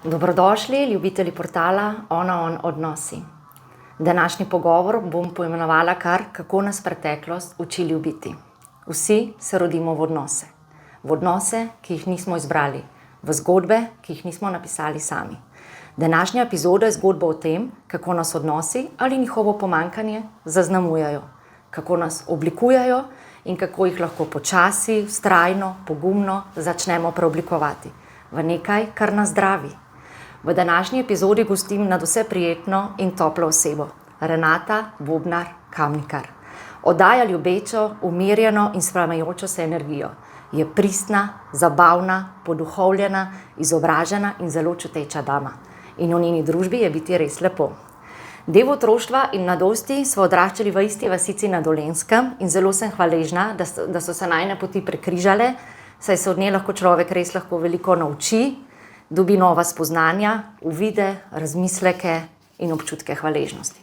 Dobrodošli, ljubitelji portala Ona On Odnosi. Današnji pogovor bom poimenovala kar Kako nas preteklost uči ljubiti. Vsi se rodimo v odnose. V odnose, ki jih nismo izbrali. V zgodbe, ki jih nismo napisali sami. Današnja epizoda je zgodba o tem, kako nas odnosi ali njihovo pomanjkanje zaznamujejo. Kako nas oblikujejo in kako jih lahko počasi, vztrajno, pogumno začnemo preoblikovati v nekaj, kar nas zdravi. V današnji epizodi gostim nadvse prijetno in toplo osebo. Renata Bobnar Kamnikar. Oddaja ljubečo, umirjeno in sprejemajočo se energijo. Je pristna, zabavna, poduhovljena, izobražena in zelo čuteča dama. In v njeni družbi je biti res lepo. Del otroštva in mladosti smo odraščali v isti vasici na Dolenjskem in zelo sem hvaležna, da so se najine poti prekrižale, saj se od nje lahko človek res lahko veliko nauči, dobi nova spoznanja, uvide, razmisleke in občutke hvaležnosti.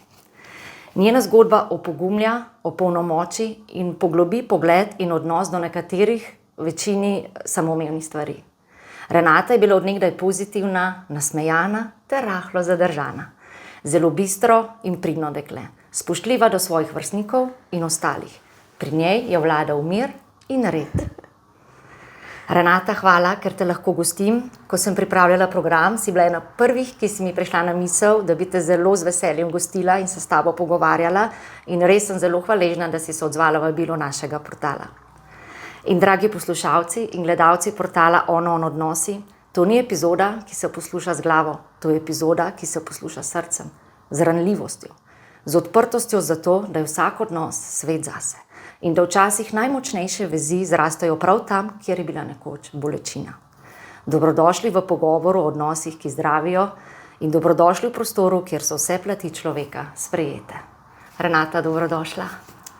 Njena zgodba opogumlja, opolnomoči in poglobi pogled in odnos do nekaterih večini samoumevnih stvari. Renata je bila od nekdaj pozitivna, nasmejana ter rahlo zadržana. Zelo bistro in pridno dekle, spoštljiva do svojih vrstnikov in ostalih. Pri njej je vladal mir in red. Renata, hvala, ker te lahko gostim. Ko sem pripravljala program, si bila ena prvih, ki si mi prišla na misel, da bi te zelo z veseljem gostila in se s tabo pogovarjala. In res sem zelo hvaležna, da si se odzvala vabilo našega portala. In dragi poslušalci in gledalci portala Ona On Odnosi, to ni epizoda, ki se posluša z glavo. To je epizoda, ki se posluša s srcem, z ranljivostjo, z odprtostjo za to, da je vsak odnos svet zase. In da včasih najmočnejše vezi zrastajo prav tam, kjer je bila nekoč bolečina. Dobrodošli v pogovoru o odnosih, ki zdravijo, in dobrodošli v prostoru, kjer so vse plati človeka sprejete. Renata, dobrodošla.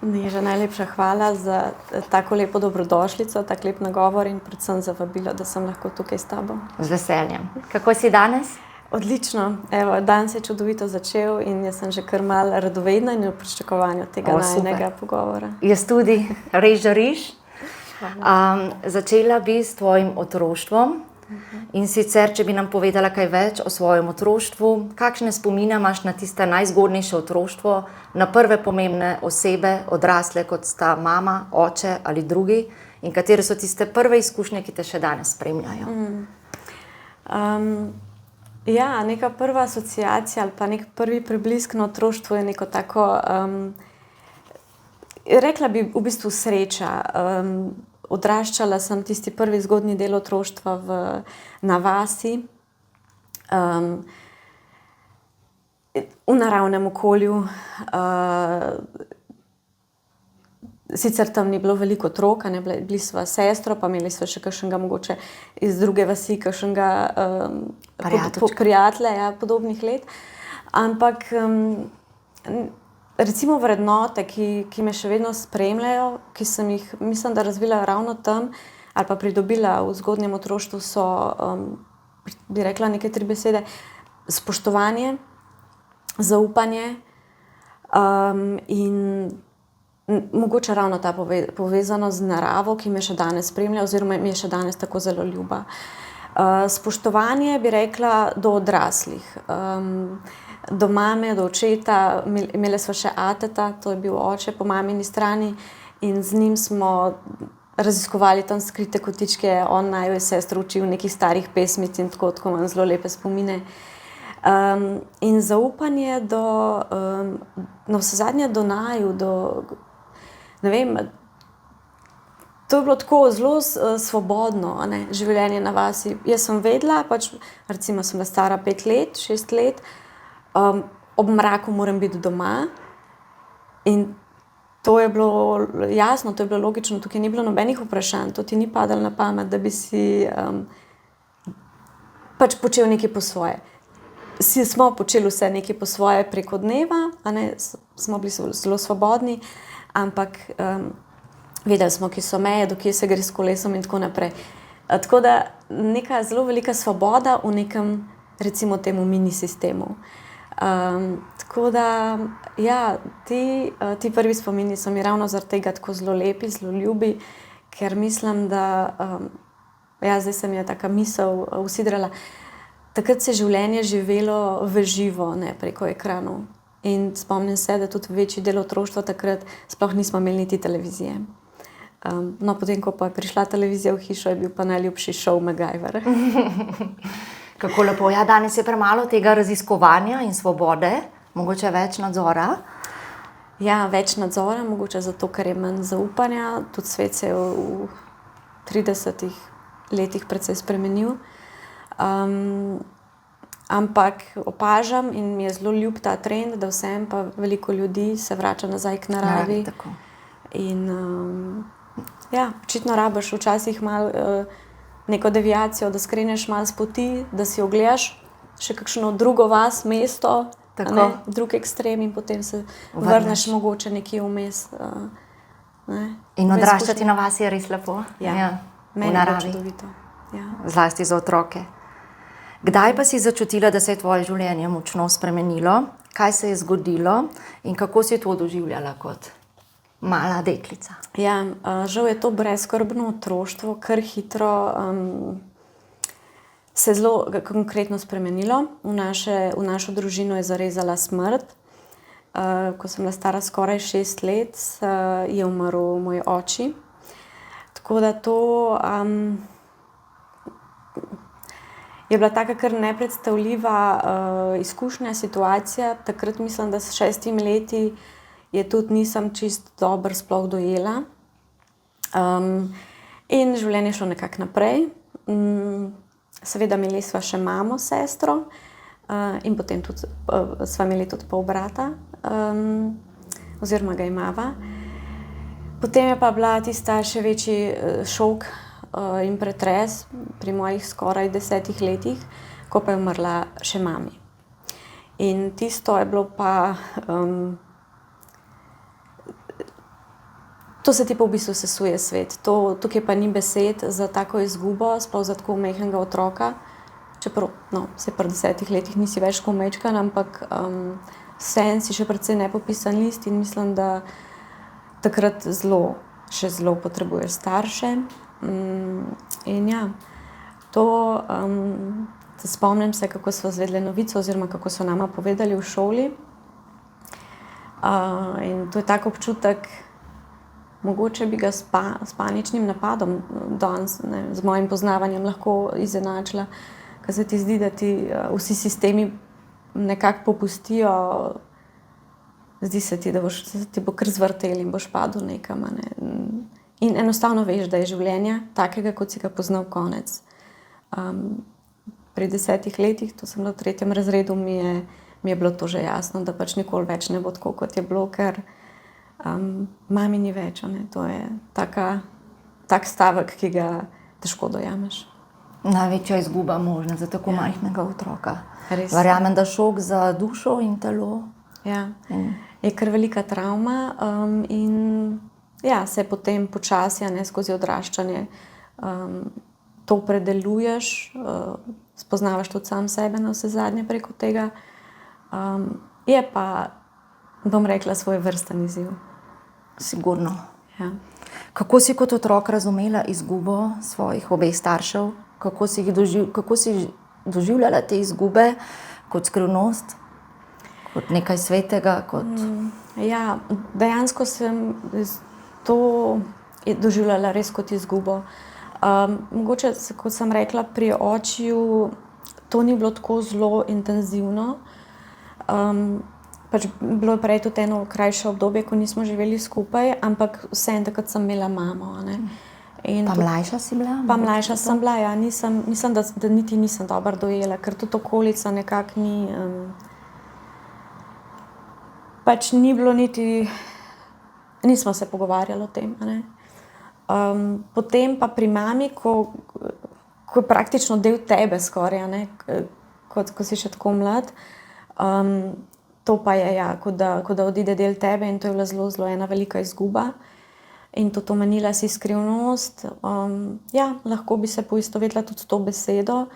Neža, najlepša hvala za tako lepo dobrodošlico, tak lep nagovor in predvsem za vabilo, da sem lahko tukaj s tabo. Z veseljem. Kako si danes? Odlično. Evo, dan se je čudovito začel in jaz sem že kar malo radovedna in v pričakovanju tega najinega pogovora. Jaz tudi, res žariš. Začela bi s tvojim otroštvom. In sicer, če bi nam povedala kaj več o svojem otroštvu, kakšne spomine imaš na tiste najzgodnejše otroštvo, na prve pomembne osebe, odrasle, kot sta mama, oče ali drugi, in katere so tiste prve izkušnje, ki te še danes spremljajo? Ja, neka prva asociacija ali pa nek prvi preblisk na otroštvo je neko tako, rekla bi v bistvu sreča. Odraščala sem tisti prvi zgodnji del otroštva na vasi, v naravnem okolju. Sicer tam ni bilo veliko otrok, bili sva sestro, pa imeli sva še kakšnega mogoče iz druge vasi, kakšnega prijatelja podobnih let. Ampak recimo vrednote, ki me še vedno spremljajo, ki sem jih, mislim, da razvila ravno tam ali pa pridobila v zgodnjem otroštvu, so, bi rekla neke 3 besede, spoštovanje, zaupanje in mogoče ravno ta povezanost z naravo, ki me še danes spremlja oziroma mi je še danes tako zelo ljuba. Spoštovanje, bi rekla, do odraslih. Do mame, do očeta, imeli smo še ateta, to je bil oče po mamini strani in z njim smo raziskovali tam skrite kotičke, on naju je sestro učil nekih starih pesmic in tako imam zelo lepe spomine. In zaupanje do, navsezadnje do naju, ne vem, to je bilo tako zelo svobodno, življenje na vasi. Jaz sem vedela, recimo sem bila stara 5 let, 6 let, ob mraku moram biti doma in to je bilo jasno, to je bilo logično, tukaj ni bilo nobenih vprašanj, to ti ni padalo na pamet, da bi si počel nekaj po svoje. Smo počeli vse nekaj po svoje preko dneva, smo bili zelo svobodni, ampak vedeli smo, kje so meje, do kje se gre s kolesom in tako naprej. Tako da neka zelo velika svoboda v nekem, recimo temu, mini sistemu. Tako da, ja, ti prvi spomini so mi ravno zaradi tega tako zelo lepi, zelo ljubi, ker mislim, da, ja, zdaj se mi je taka misel usidrala. Takrat se je življenje živelo v živo, ne preko ekranov. In spomnim se, da tudi večji del otroštva takrat sploh nismo imeli niti televizije. No, potem, ko pa je prišla televizija v hišo, je bil pa najljubši šov MacGyver. Kako lepo. Ja, danes je premalo tega raziskovanja in svobode, mogoče več nadzora. Ja, več nadzora, mogoče zato, ker je manj zaupanja. Tudi svet se je v 30 letih precej spremenil. Ampak opažam in mi je zelo ljub ta trend, da vsem pa veliko ljudi se vrača nazaj k naravi. Tako. In ja, očitno rabiš včasih malo neko deviacijo, da skreneš malo s poti, da si ogledaš še kakšno drugo vas, mesto, ne, drug ekstrem in potem se vrneš mogoče nekje vmes. In odraščati na vas je res lepo. Ja, meni je čudovito. Ja. Zlasti za otroke. Kdaj pa si začutila, da se je tvoje življenje močno spremenilo? Kaj se je zgodilo in kako si to doživljala kot mala deklica? Ja, žal je to brezskrbno otroštvo kar hitro se zelo konkretno spremenilo. V našo družino je zarezala smrt. Ko sem bila stara skoraj 6 let, je umrl moj oči. Tako da to je bila taka kar nepredstavljiva izkušnja, situacija. Takrat mislim, da s 6 leti je tudi nisem čisto dobro sploh dojela. In življenje je šlo nekako naprej. Seveda imeli sva še mamo, sestro in potem tudi, sva imeli tudi pol brata, oziroma ga imava. Potem je pa bila tista še večji šok in pretres pri mojih skoraj 10 letih, ko pa je umrla še mami. In tisto je bilo pa, to se ti pa v bistvu sesuje svet. Tukaj pa ni besed za tako izgubo, sploh za tako majhnega otroka. Čeprav, no, se pri 10 letih nisi več tako majčken, ampak vseeno si še precej nepopisan list in mislim, da takrat še zelo potrebuješ starše. In ja, spomnim se, kako smo izvedeli novico oziroma kako so nama povedali v šoli. In to je tak občutek, mogoče bi ga s paničnim napadom danes, z mojim poznavanjem lahko izenačila, ker se ti zdi, da ti vsi sistemi nekako popustijo. Zdi se ti, da ti bo kar zvrtel in boš padel nekam. In enostavno veš, da je življenje takega, kot si ga poznal, konec. Pri 10 letih, to sem bila v 3. razredu, mi je bilo to že jasno, da pač nikoli več ne bo tako, kot je bilo, ker mami ni več. To je tak stavek, ki ga težko dojameš. Največja izguba možna za tako majhnega otroka. Res. Verjamem, da šok za dušo in telo. Ja, je kar velika travma in ja, se potem počasi, skozi odraščanje to predeluješ, spoznavaš tudi sam sebe na vse zadnje preko tega. Je pa, bom rekla, svojevrsten izziv. Sigurno. Ja. Kako si kot otrok razumela izgubo svojih obeh staršev? Kako si doživljala te izgube kot skrivnost, kot nekaj svetega? Ja, dejansko sem to doživljala res kot izgubo. Mogoče, kot sem rekla, pri očiju to ni bilo tako zelo intenzivno. Pač bilo je prej tudi eno krajše obdobje, ko nismo živeli skupaj, ampak vseeno takrat sem imela mamo. Pa mlajša si bila? Pa mlajša sem bila, ja. Mislim, da niti nisem dobro dojela, ker tudi okolica nekako ni... Pač ni bilo niti... Nismo se pogovarjali o tem. Potem pa pri mami, ko je praktično del tebe skoraj, ko si še tako mlad, to pa je, ja, kot da odide del tebe in to je bila zelo, zelo ena velika izguba. In tudi omenila si skrivnost. Ja, lahko bi se poistovetila tudi s to besedo.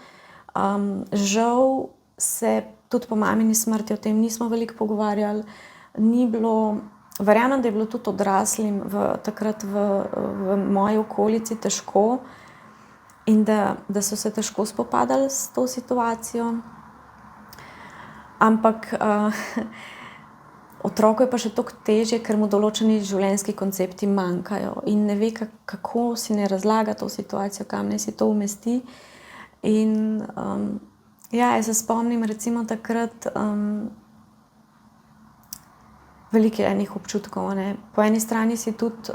Žal se tudi po mamini smrti o tem nismo veliko pogovarjali. Verjamem, da je bilo tudi odraslim takrat v moji okolici težko in da so se težko spopadali s to situacijo. Ampak otroku je pa še toliko težje, ker mu določeni življenjski koncepti manjkajo in ne ve, kako si ne razlaga to situacijo, kam naj si to umesti. In jaz se spomnim recimo takrat veliko enih občutkov. Ne. Po eni strani si tudi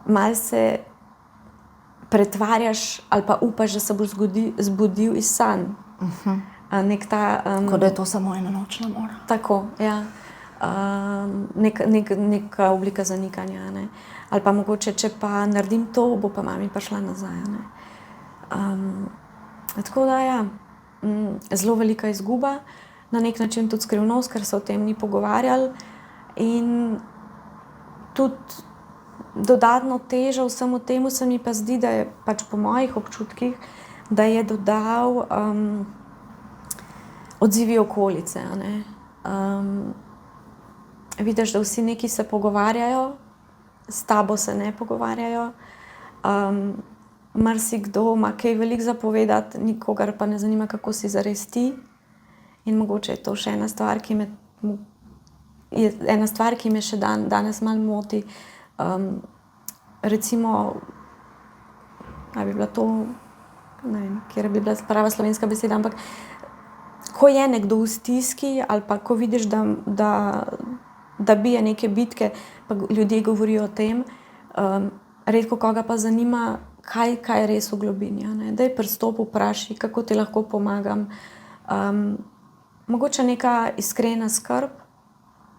malce pretvarjaš ali pa upaš, da se boš zbudil iz sanj. Kot da je to samo ena nočna mora. Tako, ja. Neka oblika zanikanja. Ne. Ali pa mogoče, če pa naredim to, bo pa mami prišla nazaj. Ne. Tako da, ja, zelo velika izguba, na nek način tudi skrivnost, ker se o tem ni pogovarjali. In tudi dodatno težo vsemu temu se mi pa zdi, da je pač po mojih občutkih, da je dodal odzivi okolice. Ne. Vidiš, da vsi neki se pogovarjajo, s tabo se ne pogovarjajo. Marsikdo ima kaj veliko za povedati, nikogar pa ne zanima, kako si zares ti. In mogoče je to še ena stvar, ki me še danes malo moti. Recimo, ali bi bila to, ne vem, kjer bi bila prava slovenska beseda, ampak ko je nekdo v stiski ali pa ko vidiš, da bije neke bitke, pa ljudje govorijo o tem, redko koga pa zanima, kaj je res v globini. Daj pristop, vprašaj, kako ti lahko pomagam. Mogoče neka iskrena skrb,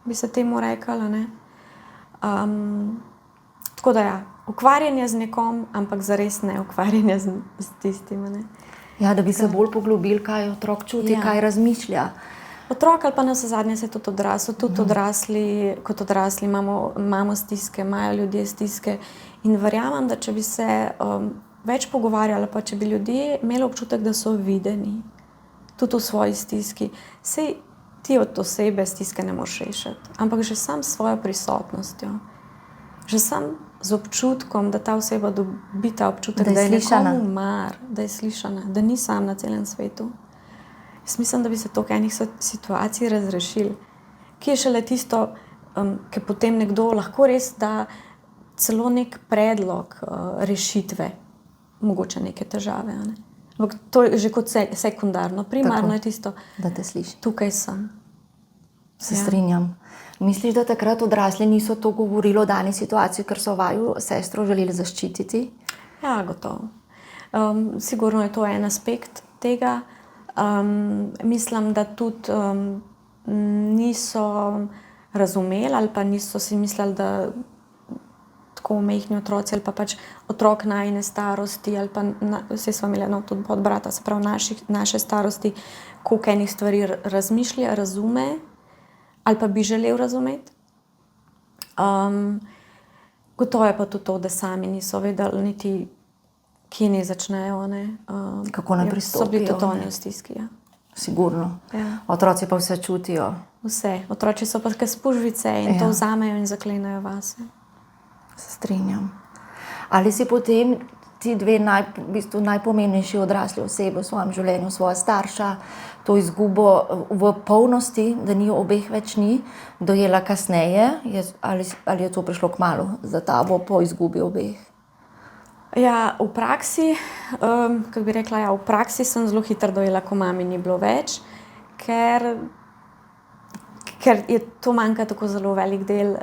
bi se temu rekla. Tako da ja, ukvarjanje z nekom, ampak zares ne ukvarjanje z tistim. Ne. Ja, da bi se bolj poglobili, kaj otrok čuti, kaj razmišlja. Otrok ali pa navsezadnje se tudi odrasel. Tudi odrasli, kot odrasli imamo stiske, imajo ljudje stiske. In verjamem, da če bi se več pogovarjali, pa če bi ljudje imeli občutek, da so videni, tudi v svoji stiski, saj ti od osebe stiske ne moreš rešiti, ampak že sam s svojo prisotnostjo, že sam z občutkom, da ta oseba dobi ta občutek, da je nekomu mar, da je slišana, da ni sam na celem svetu. Jaz mislim, da bi se toliko enih situacij razrešili, ki je šele tisto, ki potem nekdo lahko res da celo nek predlog rešitve, mogoče neke težave. Ne? Ampak to je že kot sekundarno. Primarno je tisto, da te sliši. Tukaj sem. Se strinjam. Misliš, da takrat odrasli niso to govorili o dani situaciji, ker so vaju sestro želeli zaščititi? Ja, gotovo. Sigurno je to en aspekt tega. Mislim, da tudi niso razumeli ali pa niso si mislili, da tako majhni otroci ali pa pač otrok najine starosti ali pa vse smo imeli tudi od brata, se pravi naše starosti, koliko enih stvari razmišlja, razume ali pa bi želel razumeti. Gotovo je pa tudi to, da sami niso vedeli niti, kje ne začnejo. Kako ne pristopijo. So bili tudi oni v stiski. Ja. Sigurno. Ja. Otroci pa vse čutijo. Vse. Otroci so pa kot spužvice in to vzamejo in zaklenajo vase. Se strinjam. Ali si potem ti dve najpomembnejši odrasli osebi v svojem življenju, svoja starša, to izgubo v polnosti, da ni obeh več ni, dojela kasneje? Ali je to prišlo kmalu za tabo po izgubi obeh? Ja, v praksi, kako bi rekla, v praksi sem zelo hitro dojela, ko mami ni bilo več, ker je to manjka tako zelo velik del,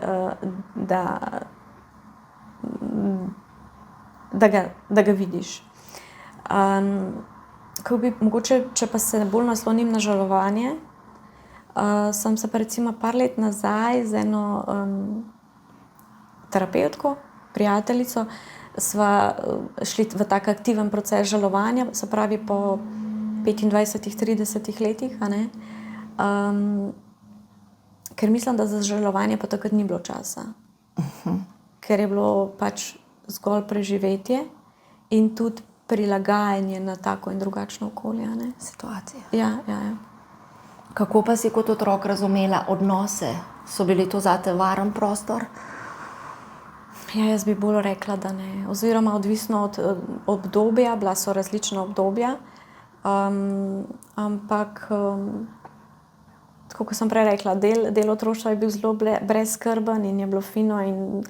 da ga vidiš. Mogoče, če pa se bolj naslonim na žalovanje, sem se pa recimo par let nazaj z eno terapevtko, prijateljico, sva šli v tak aktiven proces žalovanja, se pravi po 25-30 letih. Ker mislim, da za žalovanje pa takrat ni bilo časa. Ker je bilo pač zgolj preživetje in tudi prilagajanje na tako in drugačno okolje. Ne? Situacije. Ja. Kako pa si kot otrok razumela odnose? So bili to zate varen prostor? Ja, jaz bi bolj rekla, da ne. Oziroma, odvisno od obdobja, bila so različna obdobja. Ampak, tako kot sem prej rekla, del otroštva je bil zelo brezskrben in je bilo fino in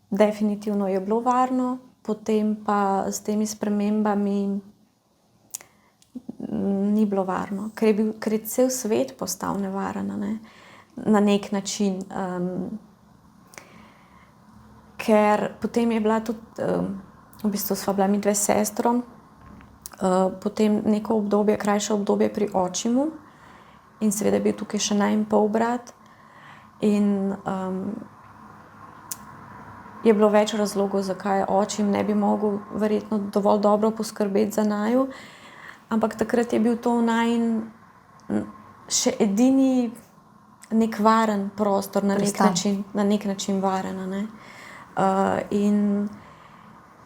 definitivno je bilo varno. Potem pa s temi spremembami ni bilo varno, ker je cel svet postal nevaren, ne? Na nek način. Ker potem je bila tudi, v bistvu sva bila midve s sestro, potem neko obdobje, krajše obdobje pri očimu in seveda je bil tukaj še najin polbrat in je bilo več razlogov, zakaj očim ne bi mogel verjetno dovolj dobro poskrbeti za naju, ampak takrat je bil to najin še edini nek varen prostor, na nek način varen, ne. In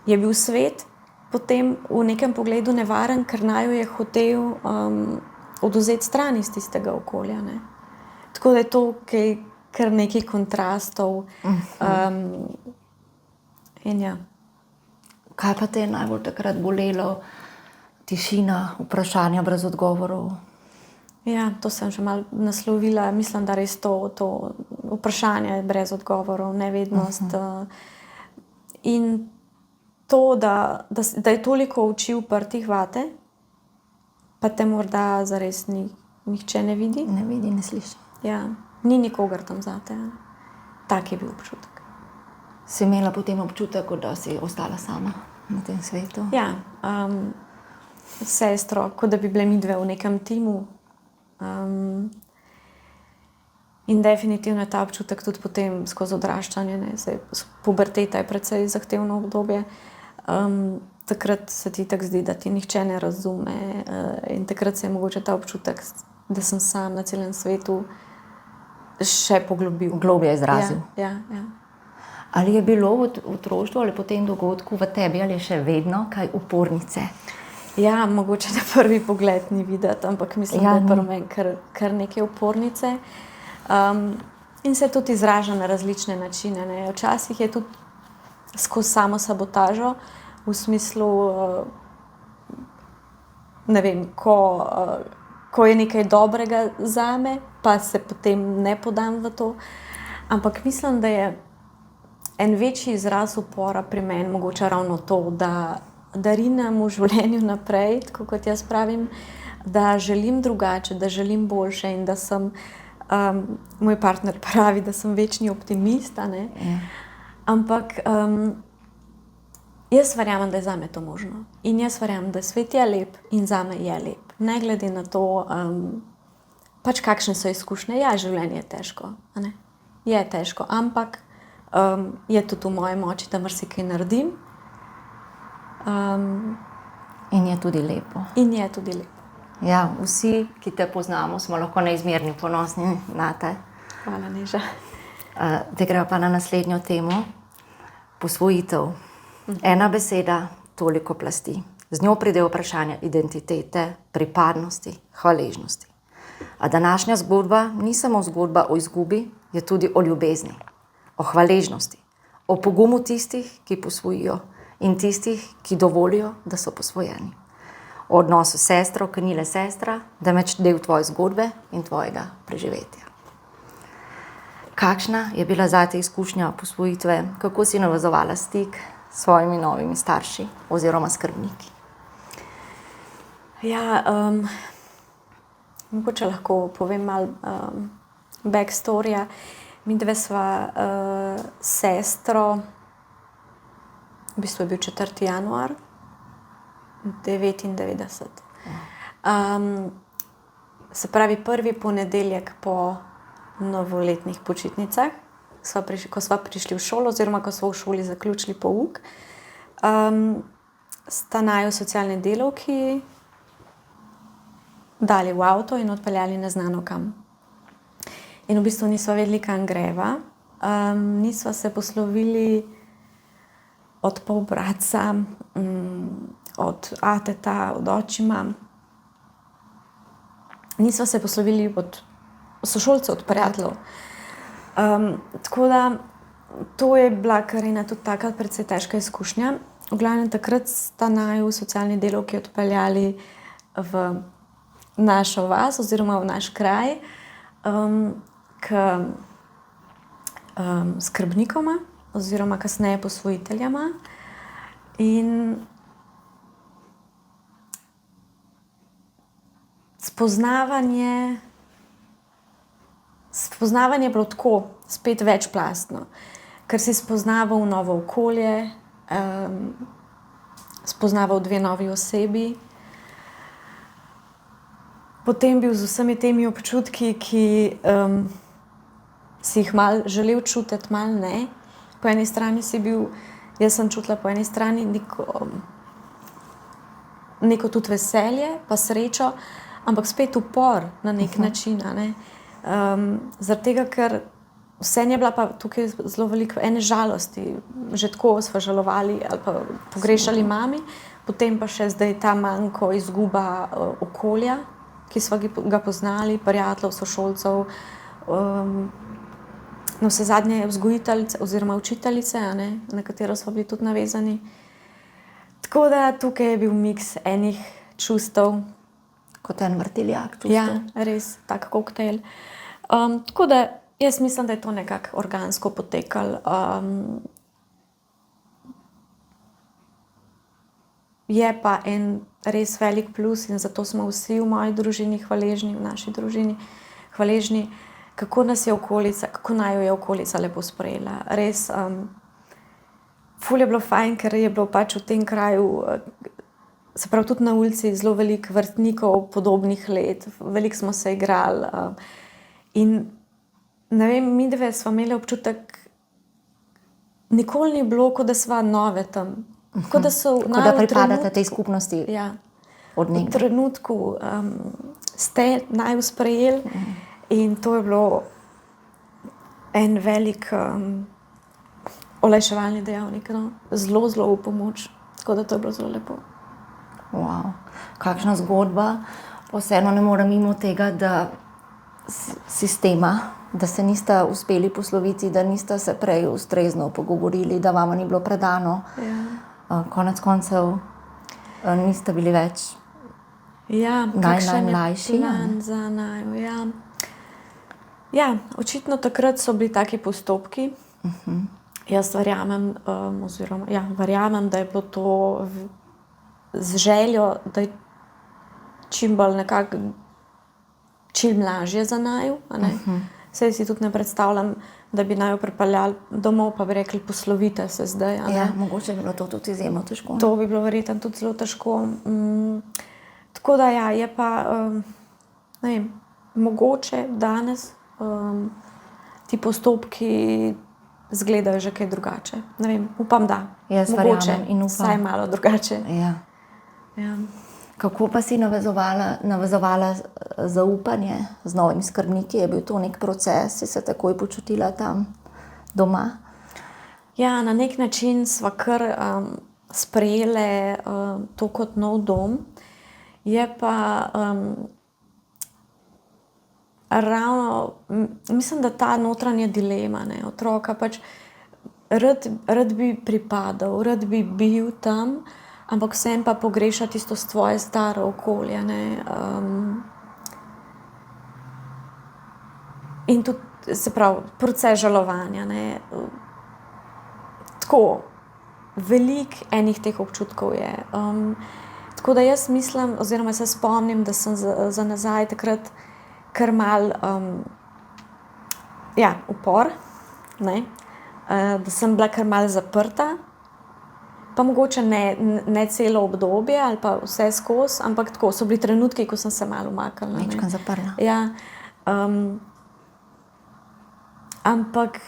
je bil svet potem v nekem pogledu nevaren, ker naju je hotel odvzeti stran iz tistega okolja, ne. Tako da je to kar nekaj kontrastov. In ja. Kaj pa te je najbolj takrat bolelo? Tišina, vprašanja brez odgovorov? Ja, to sem že malo naslovila. Mislim, da res to vprašanje brez odgovorov, nevednost. In to, da je toliko oči uprtih vate, pa te morda zares nihče ne vidi. Ne vidi, ne sliši. Ja, ni nikogar tam zate. Tak je bil občutek. Si imela potem občutek, da si ostala sama na tem svetu? Ja, sestro, kot da bi bile midve v nekem timu. In definitivno je ta občutek tudi potem skozi odraščanje, ne. Saj puberteta je precej zahtevno obdobje. Takrat se ti tako zdi, da ti nihče ne razume, in takrat se je mogoče ta občutek, da sem sam na celem svetu, še poglobil. Globlje izrazil. Ja. Ali je bilo v otroštvu ali po tem dogodku v tebi ali še vedno kaj upornice? Ja, mogoče na prvi pogled ni videti, ampak mislim, da je pri meni kar nekaj upornice. In se tudi izraža na različne načine, ne. Včasih je tudi skozi samo sabotažo, v smislu, ne vem, ko je nekaj dobrega zame, pa se potem ne podam v to. Ampak mislim, da je en večji izraz upora pri meni mogoče ravno to, da rinem v življenju naprej, tako kot jaz pravim, da želim drugače, da želim boljše in da sem, moj partner pravi, da sem večni optimist, a ne. Ampak jaz verjamem, da je zame to možno. In jaz verjamem, da svet je lep in zame je lep. Ne glede na to, pač kakšne so izkušnje. Ja, življenje je težko, a ne. Je težko, ampak je tudi v moji moči, da marsikaj naredim. In je tudi lepo. In je tudi lepo. Ja, vsi, ki te poznamo, smo lahko neizmerni ponosni nate. Hvala, Neža. Zdaj greva pa na naslednjo temo. Posvojitev. Ena beseda, toliko plasti. Z njo pride vprašanje identitete, pripadnosti, hvaležnosti. A današnja zgodba ni samo zgodba o izgubi, je tudi o ljubezni, o hvaležnosti, o pogumu tistih, ki posvojijo in tistih, ki dovolijo, da so posvojeni. O odnosu s sestro, ki ni le sestra, temveč del tvoje zgodbe in tvojega preživetja. Kakšna je bila zate izkušnja posvojitve? Kako si navezovala stik s svojimi novimi starši oziroma skrbniki? Ja, mogoče lahko povem malo backstoryja. Midve sva sestro, v bistvu je bil 4. januar 1999. Se pravi, prvi ponedeljek po novoletnih počitnicah, ko sva prišli v šolo oziroma ko sva v šoli zaključili pouk, sta naju socialni delavki dali v avto in odpeljali neznano kam. In v bistvu nisva vedeli, kam greva. Nisva se poslovili od polbratca, od ateta, od očima. Nisva se poslovili od sošolcev, od prijateljev. Tako da to je bila kar ena tudi taka precej težka izkušnja. V glavnem takrat sta naju socialni delavki odpeljali v našo vas oziroma v naš kraj k skrbnikoma oziroma kasneje posvojiteljama. In spoznavanje je bilo tako, spet večplastno, ker si spoznaval novo okolje, spoznaval dve novi osebi, potem bil z vsemi temi občutki, ki si jih malo želel čutiti, malo ne. Po eni strani si bil, jaz sem čutila po eni strani neko tudi veselje pa srečo, ampak spet upor na nek način, a ne. Zaradi tega, ker vseeno je bila pa tukaj zelo veliko ene žalosti. Že tako sva žalovali ali pa pogrešali mami, potem pa še zdaj ta manjko, izguba okolja, ki sva ga poznali, prijateljev, sošolcev, navsezadnje vzgojiteljice oziroma učiteljice, a ne, na katero sva bili tudi navezani. Tako da tukaj je bil miks enih čustev. Kot en vrtiljak čustev. Ja, res, tak koktejl. Tako da jaz mislim, da je to nekako organsko potekalo. Je pa en res velik plus in zato smo vsi v moji družini hvaležni, v naši družini hvaležni, kako nas je okolica, kako naju je okolica lepo sprejela. Res, ful je bilo fajn, ker je bilo pač v tem kraju, se pravi tudi na ulici, zelo veliko vrtnikov podobnih let, veliko smo se igrali. In ne vem, midve sva imeli občutek, nikoli ni bilo, kot da sva nove tam. Kot da so Kot da pripadate tej skupnosti ja, od v nekdaj. trenutku ste naju sprejeli in to je bilo en velik olajševalni dejavnik, no. Zelo, zelo v pomoč. Tako da to je bilo zelo lepo. Wow. Kakšna zgodba. Pa vseeno ne morem mimo tega, da sistema, da se nista uspeli posloviti, da nista se prej ustrezno pogovorili, da vama ni bilo predano. Ja. Konec koncev nista bili več Ja, kakšen je najmlajši, plan za naju, ja. Ja, očitno takrat so bili taki postopki. Jaz verjamem, oziroma ja, verjamem, da je bilo to z željo, da je čim bolj nekako čim lažje za naju, a ne. Saj si tudi ne predstavljam, da bi naju pripeljali domov pa bi rekli, poslovite se zdaj, a ne. Ja, mogoče bi bilo to tudi izjemno težko. To bi bilo verjetno tudi zelo težko. Tako da ja, je pa, ne vem, mogoče danes ti postopki izgledajo že kaj drugače. Ne vem, upam, da. Jaz mogoče, verjamem in upam. vsaj malo drugače. Ja. Ja. Kako pa si navezovala zaupanje z novimi skrbniki? Je bil to nek proces? Si se takoj počutila tam doma? Ja, na nek način sva kar sprejele to kot nov dom. Je pa ravno, mislim, da ta notranja dilema, ne, otroka pač rad bi pripadal, rad bi bil tam, ampak vsem pa pogreša tisto svoje staro okolje, ne. In tudi, se pravi, proces žalovanja, ne. Tako, veliko enih teh občutkov je. Tako da jaz mislim, oziroma se spomnim, da sem za nazaj takrat kar malo, ja, upor, ne. Da sem bila kar malo zaprta. Pa mogoče ne celo obdobje ali pa vse skozi, ampak tako, so bili trenutki, ko sem se malo umaknila, ne. Majčkeno zaprla. Ja, ampak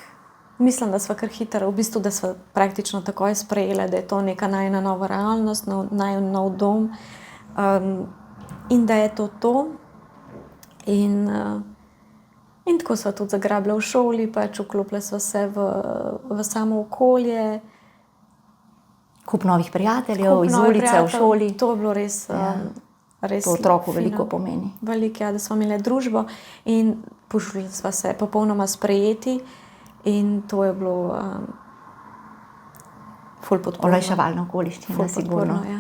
mislim, da sva kar hitro, v bistvu, da sva praktično takoj sprejela, da je to neka najina nova realnost, najin nov dom, in da je to to. In tako sva tudi zagrabila v šoli, pač vklopila sva se v samo okolje. Kup novih prijateljev, iz ulice, v šoli. To je bilo res, res To otroku fino. veliko pomeni. Veliko, ja, da smo imeli družbo in počutili smo se popolnoma sprejeti in to je bilo ful podporno. Olajševalna okoliščina, Ful sigurno. podporno, ja.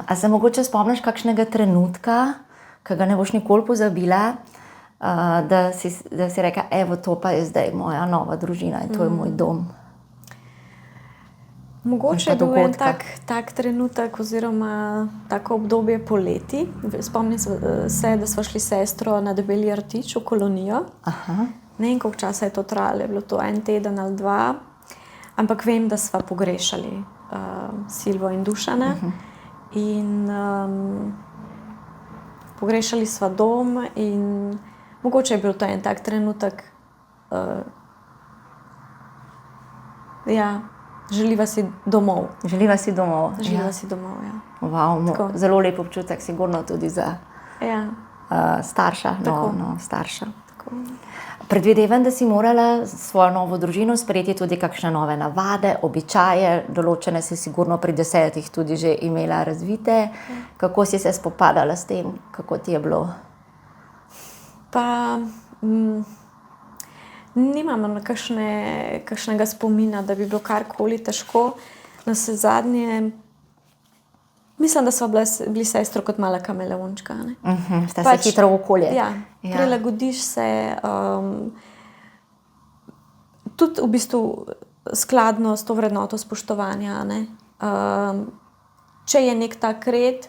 A se mogoče spomniš kakšnega trenutka, ki ga ne boš nikoli pozabila, da si rekla, evo, to pa je zdaj moja nova družina in to je moj dom. Mogoče je bil en tak trenutek oziroma tako obdobje poleti. Spomnim se, da sva šli s sestro na Debeli rtič v kolonijo. Aha. Ne vem, koliko časa je to trajalo, je bilo to 1 teden ali 2, ampak vem, da sva pogrešali Silvo in Dušana. In pogrešali sva dom in mogoče je bil to en tak trenutek, ja, želiva si domov. Želiva si domov. Želiva si domov, ja. Wow, zelo lep občutek, sigurno tudi za starša, starša. Predvidevam, da si morala svojo novo družino sprejeti tudi kakšne nove navade, običaje, določene si sigurno pri 10 tudi že imela razvite. Kako si se spopadala s tem, kako ti je bilo? Pa nimam kakšnega spomina, da bi bilo karkoli težko. Navsezadnje, mislim, da smo bili sestro kot mala kameleončka. Sta se hitro v okolje. Ja, prilagodiš se. Tudi v bistvu skladno s to vrednoto spoštovanja. Če je nek tak red,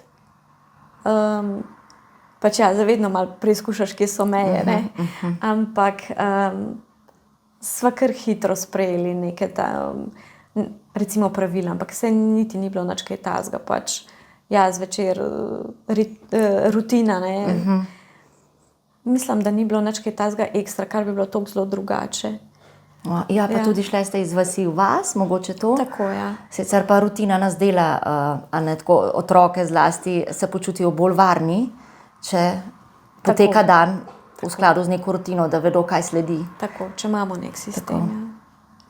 pač ja, zavedno malo preizkušaš, kje so meje. Ampak sva kar hitro sprejeli neke recimo pravila, ampak se niti ni bilo nič kaj tazga. Pač ja, zvečer rutina. Mislim, da ni bilo nič kaj tazga ekstra, kar bi bilo toliko zelo drugače. Ja, pa tudi šle ste iz vasi v vas, mogoče to? Tako, ja. Sicer pa rutina nas dela, otroke zlasti se počutijo bolj varni, če poteka dan v skladu z neko rutino, da vedo, kaj sledi. Tako, če imamo nek sistem.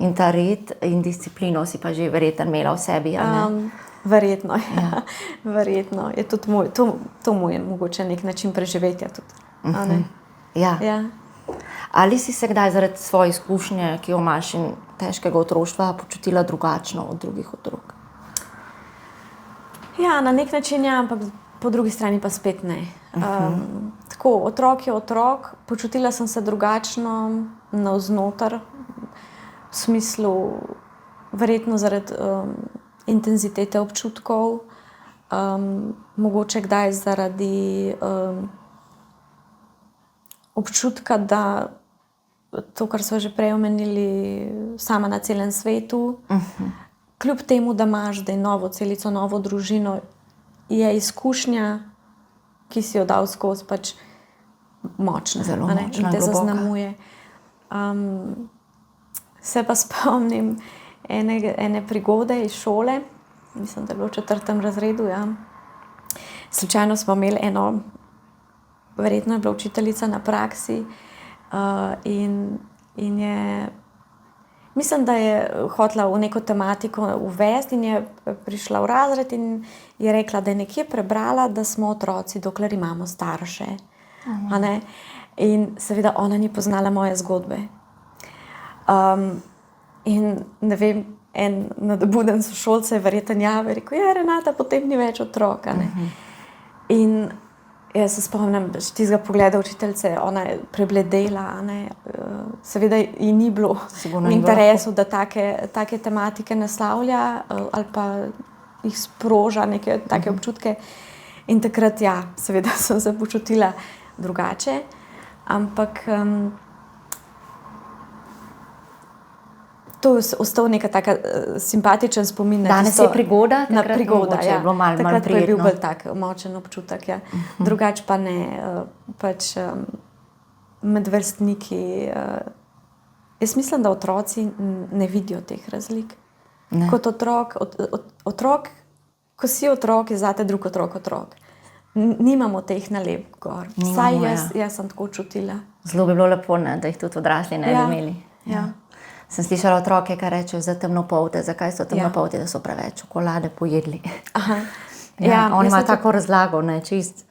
In ta red in disciplino si pa že verjetno imela v sebi, a ne? Verjetno, ja. Verjetno. Je tudi to moj mogoče nek način preživetja tudi. Ja. Ali si se kdaj zaradi svoje izkušnje, ki jo imaš in težkega otroštva, počutila drugačno od drugih otrok? Ja, na nek način ja, ampak po drugi strani pa spet ne. Tako, otrok je otrok, počutila sem se drugačno navznoter, v smislu verjetno zaradi intenzitete občutkov, mogoče kdaj zaradi občutka, da to, kar so že prej omenili, sama na celem svetu, kljub temu, da imaš zdaj novo celico, novo družino, je izkušnja, ki si jo dal skozi, pač močna. Zelo močna, in te zaznamuje. Se pa spomnim ene prigode iz šole, mislim, da je bilo v 4. razredu, ja. Slučajno smo imeli eno, verjetno je bila učiteljica na praksi in je, mislim, da je hotela v neko tematiko uvesti in je prišla v razred in je rekla, da je nekje prebrala, da smo otroci, dokler imamo starše. In seveda ona ni poznala moje zgodbe. In ne vem, en nadobuden sošolce je verjetno javil in rekel, ja, Renata, potem ni več otrok. In jaz se spomnim tistega pogleda učiteljice, ona je prebledela, seveda ji ni bilo v interesu, da take tematike naslavlja ali pa jih sproža neke take občutke. In takrat, ja, seveda sem se počutila drugače, ampak to je ostal neka taka simpatičen spomin. Danes je prigoda? Na prigoda, ja. Takrat pa je bil bolj tak močen občutek, ja. Drugač pa ne, pač med vrstniki. Jaz mislim, da otroci ne vidijo teh razlik. Kot otrok, ko si otrok, je zate drug otrok. Nimamo teh nalepk gor. Vsaj jaz sem tako čutila. Zelo bi bilo lepo, da jih tudi odrasli ne bi imeli. Ja. Sem slišala otroke, ki rečejo za temnopolte. Zakaj so temnopolte, da so preveč čokolade pojedli? Oni imajo tako razlago, ne, čist.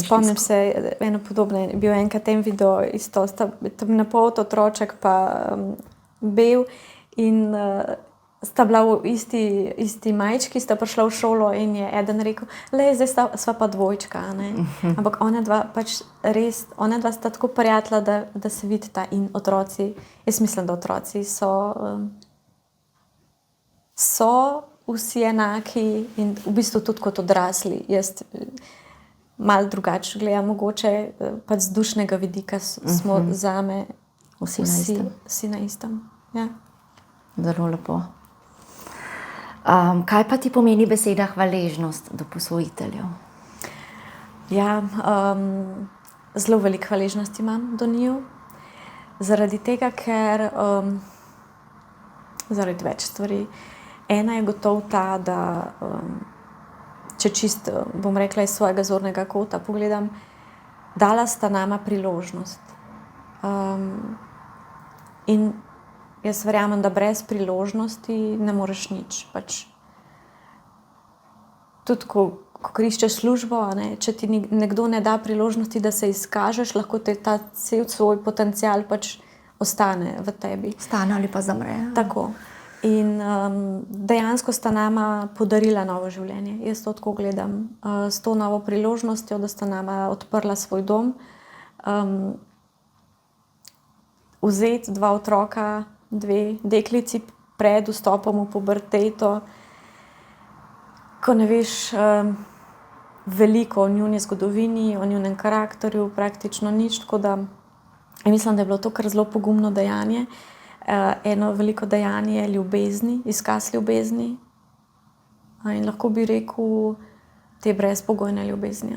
Spomnim se, eno podobno je bil enkrat en video, isto temnopolt otroček pa bel in sta bila v isti majčki, sta prišla v šolo in je eden rekel, zdaj sva pa dvojčka, ne. Ampak ona dva sta tako prijatelja, da se vidita in otroci, jaz mislim, da otroci so vsi enaki in v bistvu tudi kot odrasli. Jaz malo drugače gledam, mogoče pač z dušnega vidika smo zame vsi na istem. Ja. Zelo lepo. Kaj pa ti pomeni beseda hvaležnost do posvojiteljev? Ja, zelo veliko hvaležnosti imam do njiju. Zaradi tega, ker zaradi več stvari. Ena je gotovo ta, da če čist, bom rekla, iz svojega zornega kota pogledam, dala sta nama priložnost. In jaz verjamem, da brez priložnosti ne moreš nič. Pač, tudi ko iščeš službo, če ti nekdo ne da priložnosti, da se izkažeš, lahko te ta cel svoj potencial pač ostane v tebi. Stane ali pa zamre. Tako. In dejansko sta nama podarila novo življenje. Jaz to tako gledam. S to novo priložnostjo, da sta nama odprla svoj dom. Vzeti dva otroka, dve deklici pred vstopom v puberteto, ko ne veš veliko o njuni zgodovini, o njunem karakterju, praktično nič. Tako da mislim, da je bilo to kar zelo pogumno dejanje. Eno veliko dejanje ljubezni, izkaz ljubezni. In lahko bi rekel te brezpogojne ljubezni.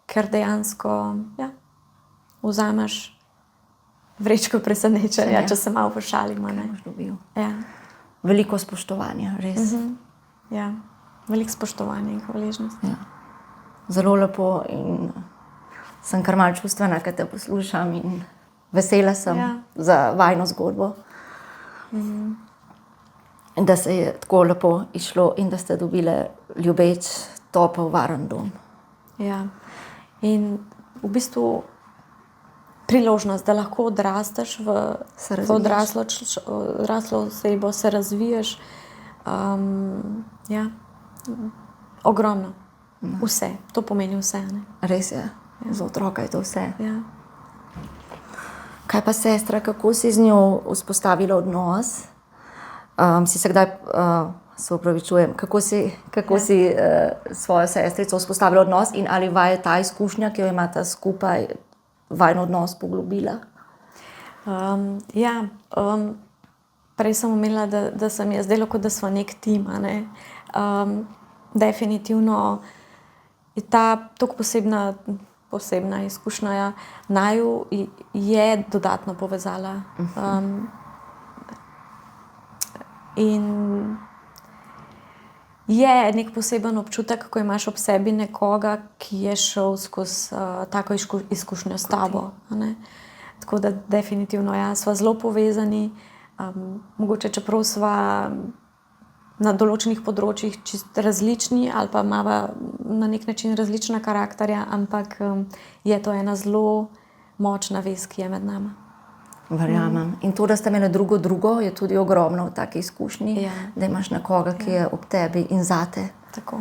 Ker dejansko vzameš vrečko presenečenja, če se malo pošalimo. Ja. Veliko spoštovanja, res. Ja, veliko spoštovanja in hvaležnosti. Ja. Zelo lepo in sem kar malo čustvena, ko te poslušam in vesela sem za vajino zgodbo. Da se je tako lepo izšlo in da ste dobile ljubeč, topel, varen dom. Ja. In v bistvu priložnost, da lahko odrasteš v odraslo osebo, se razviješ. Ja, ogromno. Vse, to pomeni vse. Res je, za otroka je to vse. Ja. Kaj pa sestra, kako si z njo vzpostavila odnos? Si se kdaj, se opravičujem, kako si svojo sestrico vzpostavila odnos in ali vaje ta izkušnja, ki jo imata skupaj, vajin odnos poglobila? Prej sem omenila, da se mi je zdelo, kot da sva nek tim. Definitivno je ta tako posebna izkušnja naju je dodatno povezala. In je nek poseben občutek, ko imaš ob sebi nekoga, ki je šel skozi tako izkušnjo s tabo. Tako da definitivno sva zelo povezani. Mogoče čeprav sva na določenih področjih čisto različni ali pa imava na nek način različna karakterja, ampak je to ena zelo močna vez, ki je med nama. Verjamem. In to, da ste imeli drugo, je tudi ogromno v taki izkušnji, da imaš nekoga, ki je ob tebi in zate. Tako.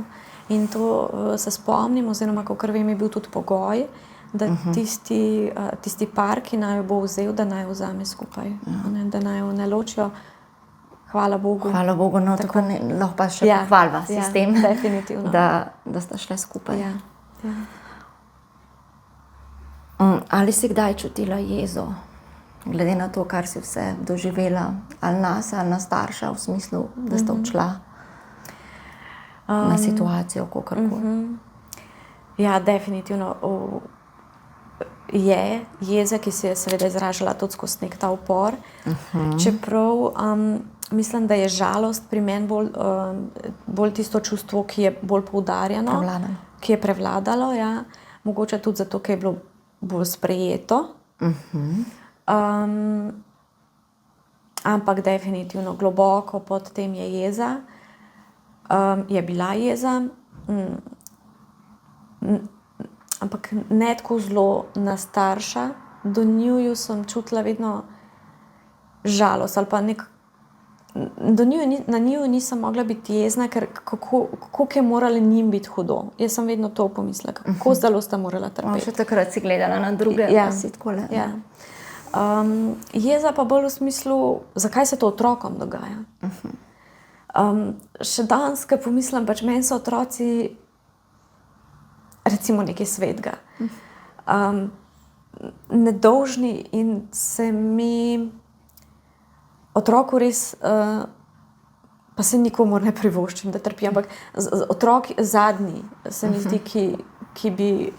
In to se spomnim, oziroma kakor vem, je bil tudi pogoj, da tisti par, ki naj jo bo vzel, da naj jo vzame skupaj. Da naj jo ne ločijo. Hvala Bogu. Hvala Bogu, no tako lahko pa še pohvalva si s tem, definitivno. Da sta šle skupaj. Ja. Ali si kdaj čutila jezo, glede na to, kar si vse doživela, ali nas, ali na starša, v smislu, da sta odšla na situacijo, kakorkoli? Ja, definitivno je jeza, ki se je seveda izražala tudi skozi nek ta upor. Čeprav mislim, da je žalost pri meni bolj tisto čustvo, ki je bolj poudarjeno, ki je prevladalo. Ja. Mogoče tudi zato, ker je bilo bolj sprejeto. Ampak definitivno globoko pod tem je jeza. Je bila jeza, ampak ne tako zelo na starša. Do njiju sem čutila vedno žalost ali pa na njiju nisem mogla biti jezna, ker kako je moralo njim biti hudo. Jaz sem vedno to pomislila, kako zelo sta morala trpeti. Še takrat si gledala na druge, Ja. pa si takole. Ja. Jeza pa bolj v smislu, zakaj se to otrokom dogaja. Še danes, ko pomislim, pač meni so otroci recimo nekaj svetega. Nedolžni in se mi otroku res, pa se nikomur ne privoščim, da trpi, ampak otrok zadnji se mi zdi, ki bi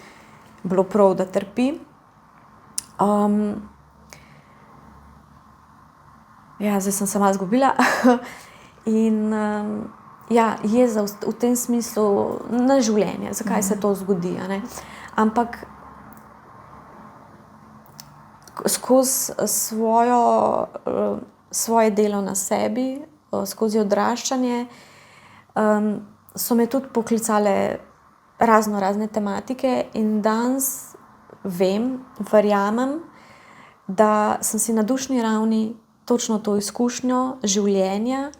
bilo prav, da trpi. Ja, zdaj sem se malo izgubila. In ja, jeza v tem smislu na življenje, zakaj se to zgodi, a ne. Ampak skozi svoje delo na sebi, skozi odraščanje, so me tudi poklicale razne tematike in danes verjamem, da sem si na dušni ravni točno to izkušnjo življenja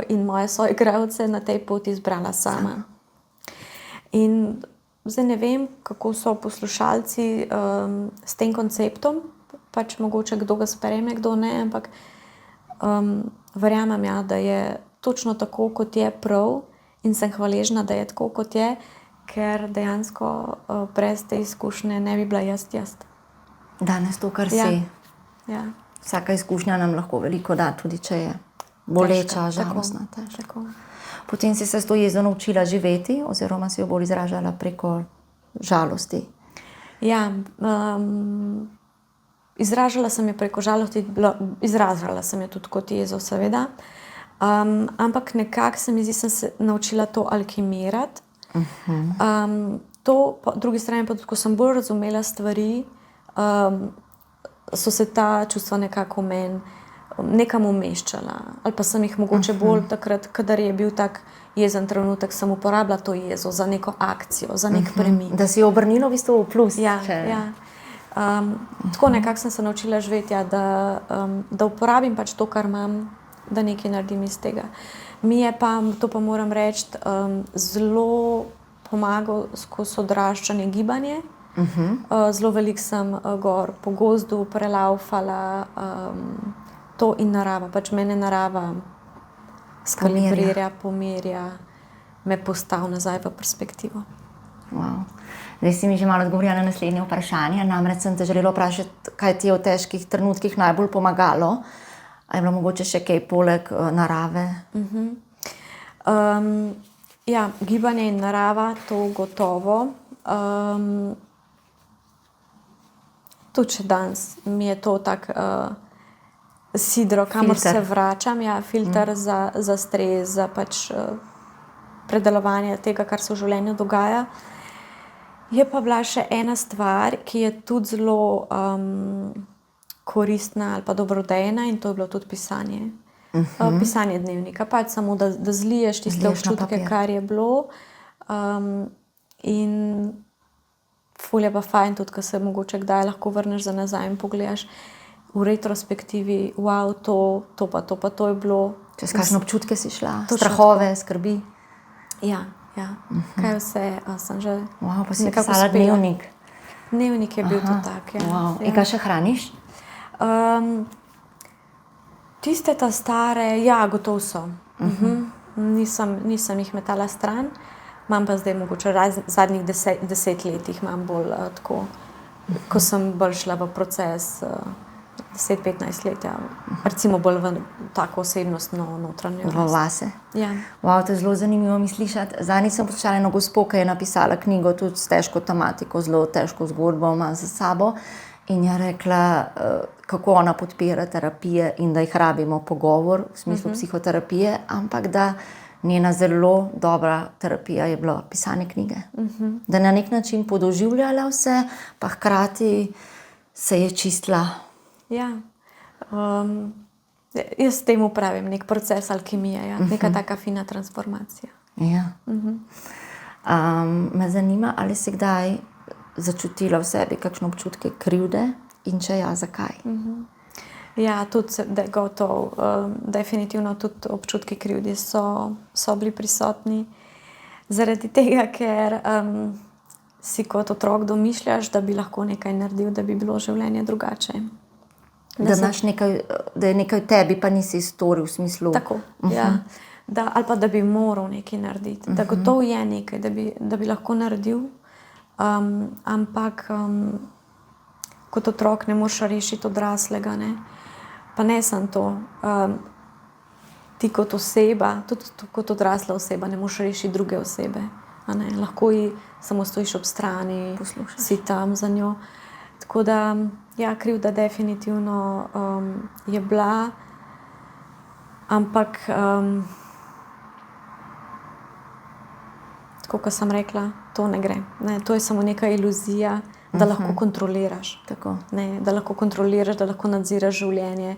in moje soigralce na tej poti izbrala sama. In zdaj ne vem, kako so poslušalci s tem konceptom, pač mogoče kdo ga sprejme, kdo ne, ampak verjamem, ja, da je točno tako, kot je prav in sem hvaležna, da je tako, kot je, ker dejansko brez te izkušnje ne bi bila jaz. Danes to, kar Ja. si. Ja. Vsaka izkušnja nam lahko veliko da, tudi če je boleča, žalostna. Težka. Tako. Potem si se s to jezo naučila živeti, oziroma si jo bolj izražala preko žalosti. Ja, izražala sem jo preko žalosti, izražala sem jo tudi kot jezo, seveda. Ampak nekako se mi zdi, sem se naučila to alkimirati. To, po drugi strani pa tudi, ko sem bolj razumela stvari, so se ta čustva nekako v meni nekam umeščala. Ali pa sem jih mogoče bolj takrat, kadar je bil tak jezen trenutek, sem uporabila to jezo za neko akcijo, za nek premik. Da si jo obrnila v bistvu v plus. Ja, ja. Tako nekako sem se naučila živeti, ja, da uporabim pač to, kar imam, da nekaj naredim iz tega. Mi je pa, to pa moram reči, zelo pomagal skozi odraščanje gibanje. Zelo veliko sem gor po gozdu prelaufala, to in narava. Pač mene narava skalibrira, pomirja, me postavi nazaj v perspektivo. Wow. Zdaj si mi že malo odgovorila na naslednje vprašanje. Namreč sem te želela vprašati, kaj ti je v težkih trenutkih najbolj pomagalo. A je bilo mogoče še kaj poleg narave? Ja, gibanje in narava, to gotovo. Tudi še danes mi je to tak sidro, kamor se vračam. Ja, filter za stres, za pač predelovanje tega, kar se v življenju dogaja. Je pa bila še ena stvar, ki je tudi zelo koristna ali pa dobrodejna, in to je bilo tudi pisanje. Pisanje dnevnika, pač samo da zliješ tiste občutke, kar je bilo. In ful je pa fajn tudi, ko se mogoče kdaj lahko vrneš za nazaj in pogledaš v retrospektivi, wow, to pa to je bilo. Čez kakšne občutke si šla? Točno Strahove, skrbi? Ja. Kaj vse sem že Wow, pa si nekako pisala uspela. dnevnik. Dnevnik je bil tudi tak, ja. Wow. Ja. In kaj še hraniš? Tiste ta stare, ja, gotovo so. Nisem jih metala stran. Imam pa zdaj mogoče zadnjih 10 letih imam bolj tako, ko sem bolj šla v proces 10-15 let, ja. Recimo bolj v tako osebnostno notranjo V vase. Ja. Wow, to je zelo zanimivo mi slišati. Zadnjič sem poslušala eno gospo, ki je napisala knjigo tudi s težko tematiko, zelo težko zgodbo ima za sabo. In je rekla, kako ona podpira terapije in da jih rabimo pogovor v smislu psihoterapije, ampak da njena zelo dobra terapija je bila pisanje knjige. Da na nek način podoživljala vse, pa hkrati se je čistila Ja. Jaz temu pravim nek proces alkimije, ja. Neka taka fina transformacija. Ja. Me zanima, ali si kdaj začutila v sebi kakšne občutke krivde in če ja, zakaj? Ja, tudi gotovo. Definitivno tudi občutki krivde so bili prisotni. Zaradi tega, ker si kot otrok domišljaš, da bi lahko nekaj naredil, da bi bilo življenje drugače. Da je nekaj v tebi, pa nisi storil v smislu. Tako, ja. Ali pa da bi moral nekaj narediti. Da gotovo je nekaj, da bi lahko naredil. Ampak kot otrok ne moreš rešiti odraslega. Ne? Pa ne samo to. Ti kot oseba, tudi kot odrasla oseba, ne moreš rešiti druge osebe. Lahko ji samo stojiš ob strani, Poslušaš. si tam za njo. Tako da, ja, krivda definitivno je bila, ampak tako kot sem rekla, to ne gre. Ne, to je samo neka iluzija, da lahko kontroliraš. Tako. Ne, da lahko kontroliraš, da lahko nadziraš življenje,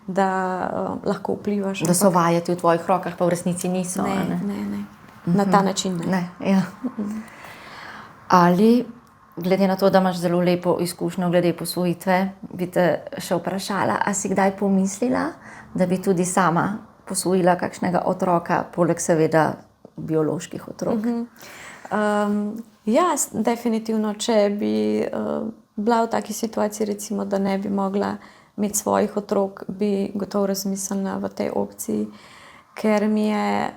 da lahko vplivaš. Da so vajeti v tvojih rokah, pa v resnici niso. Ne. Na ta način ne. Ne, ja. Ali, glede na to, da imaš zelo lepo izkušnjo glede posvojitve, bi te še vprašala, a si kdaj pomislila, da bi tudi sama posvojila kakšnega otroka, poleg seveda bioloških otrok? Ja, definitivno, če bi bila v taki situaciji, recimo, da ne bi mogla imeti svojih otrok, bi gotovo razmislila v tej opciji, ker mi je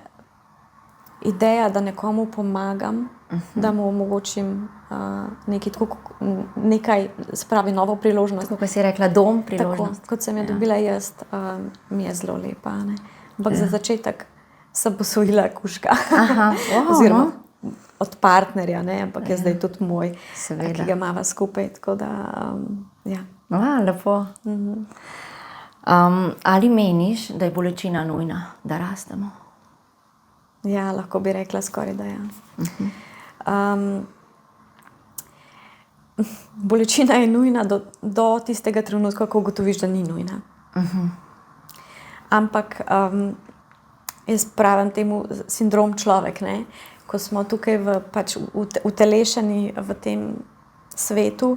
ideja, da nekomu pomagam, da mu omogočim nekaj, se pravi, novo priložnost. Tako, kot si rekla, dom, priložnost. Tako, kot sem jo dobila jaz, mi je zelo lepa. Ne? Ampak za začetek sem posvojila kužka. Oziroma od partnerja, ne? Ampak je zdaj tudi moj, Seveda. ki ga imava skupaj. Tako da, ja. Lepo. Ali meniš, da je bolečina nujna, da rastemo? Ja, lahko bi rekla skoraj, da ja. Bolečina je nujna do tistega trenutka, ko ugotoviš, da ni nujna. Ampak jaz pravim temu sindrom človek, ne? Ko smo tukaj utelešeni v tem svetu,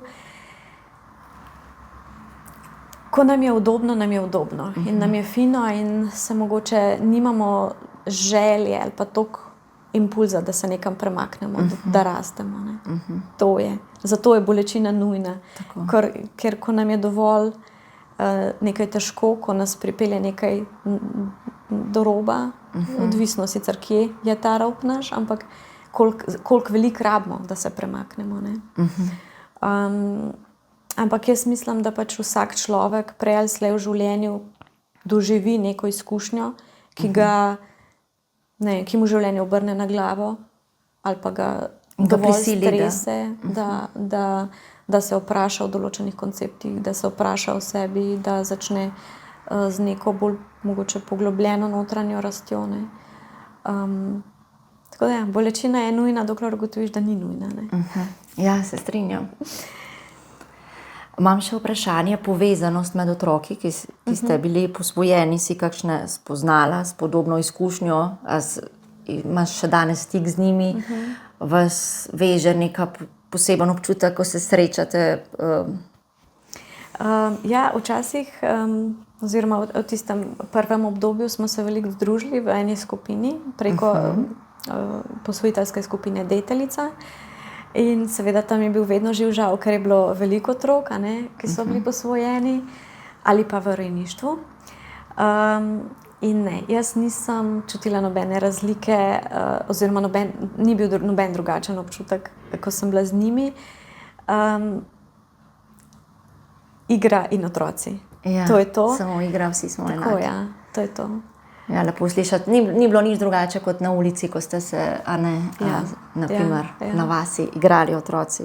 ko nam je udobno, nam je udobno. In nam je fino in se mogoče nimamo želje ali pa toliko impulza, da se nekam premaknemo, da rastemo. Ne? To je. Zato je bolečina nujna. Ker ko nam je dovolj nekaj težko, ko nas pripelje nekaj do roba, odvisno sicer kje je ta rob naš, ampak koliko veliko rabimo, da se premaknemo. Ne? Ampak jaz mislim, da pač vsak človek prej ali slej v življenju doživi neko izkušnjo, ki mu življenje obrne na glavo ali pa ga dovolj strese, da se vpraša o določenih konceptih, da se vpraša o sebi, da začne z neko bolj mogoče poglobljeno notranjo rastjo. Tako da, bolečina je nujna, dokler ugotoviš, da ni nujna. Ja, se strinjam. Imam še vprašanje, povezanost med otroki, ki ste bili posvojeni, si kakšne spoznala s podobno izkušnjo, imaš še danes stik z njimi, vas veže neka poseben občutek, ko se srečate? Ja, včasih, oziroma v tistem prvem obdobju smo se veliko združili v eni skupini preko posvojiteljske skupine Deteljica. In seveda tam je bil vedno živ žal, ker je bilo veliko otrok, ki so bili posvojeni ali pa v rejništvu. In ne, jaz nisem čutila nobene razlike, oziroma ni bil noben drugačen občutek, ko sem bila z njimi. Igra in otroci. Ja, to je to. Samo igra, vsi smo enaki. Tako, ja, to je to. Ja, lepo slišati. Ni bilo nič drugače kot na ulici, ko ste se, na primer, na vasi igrali otroci.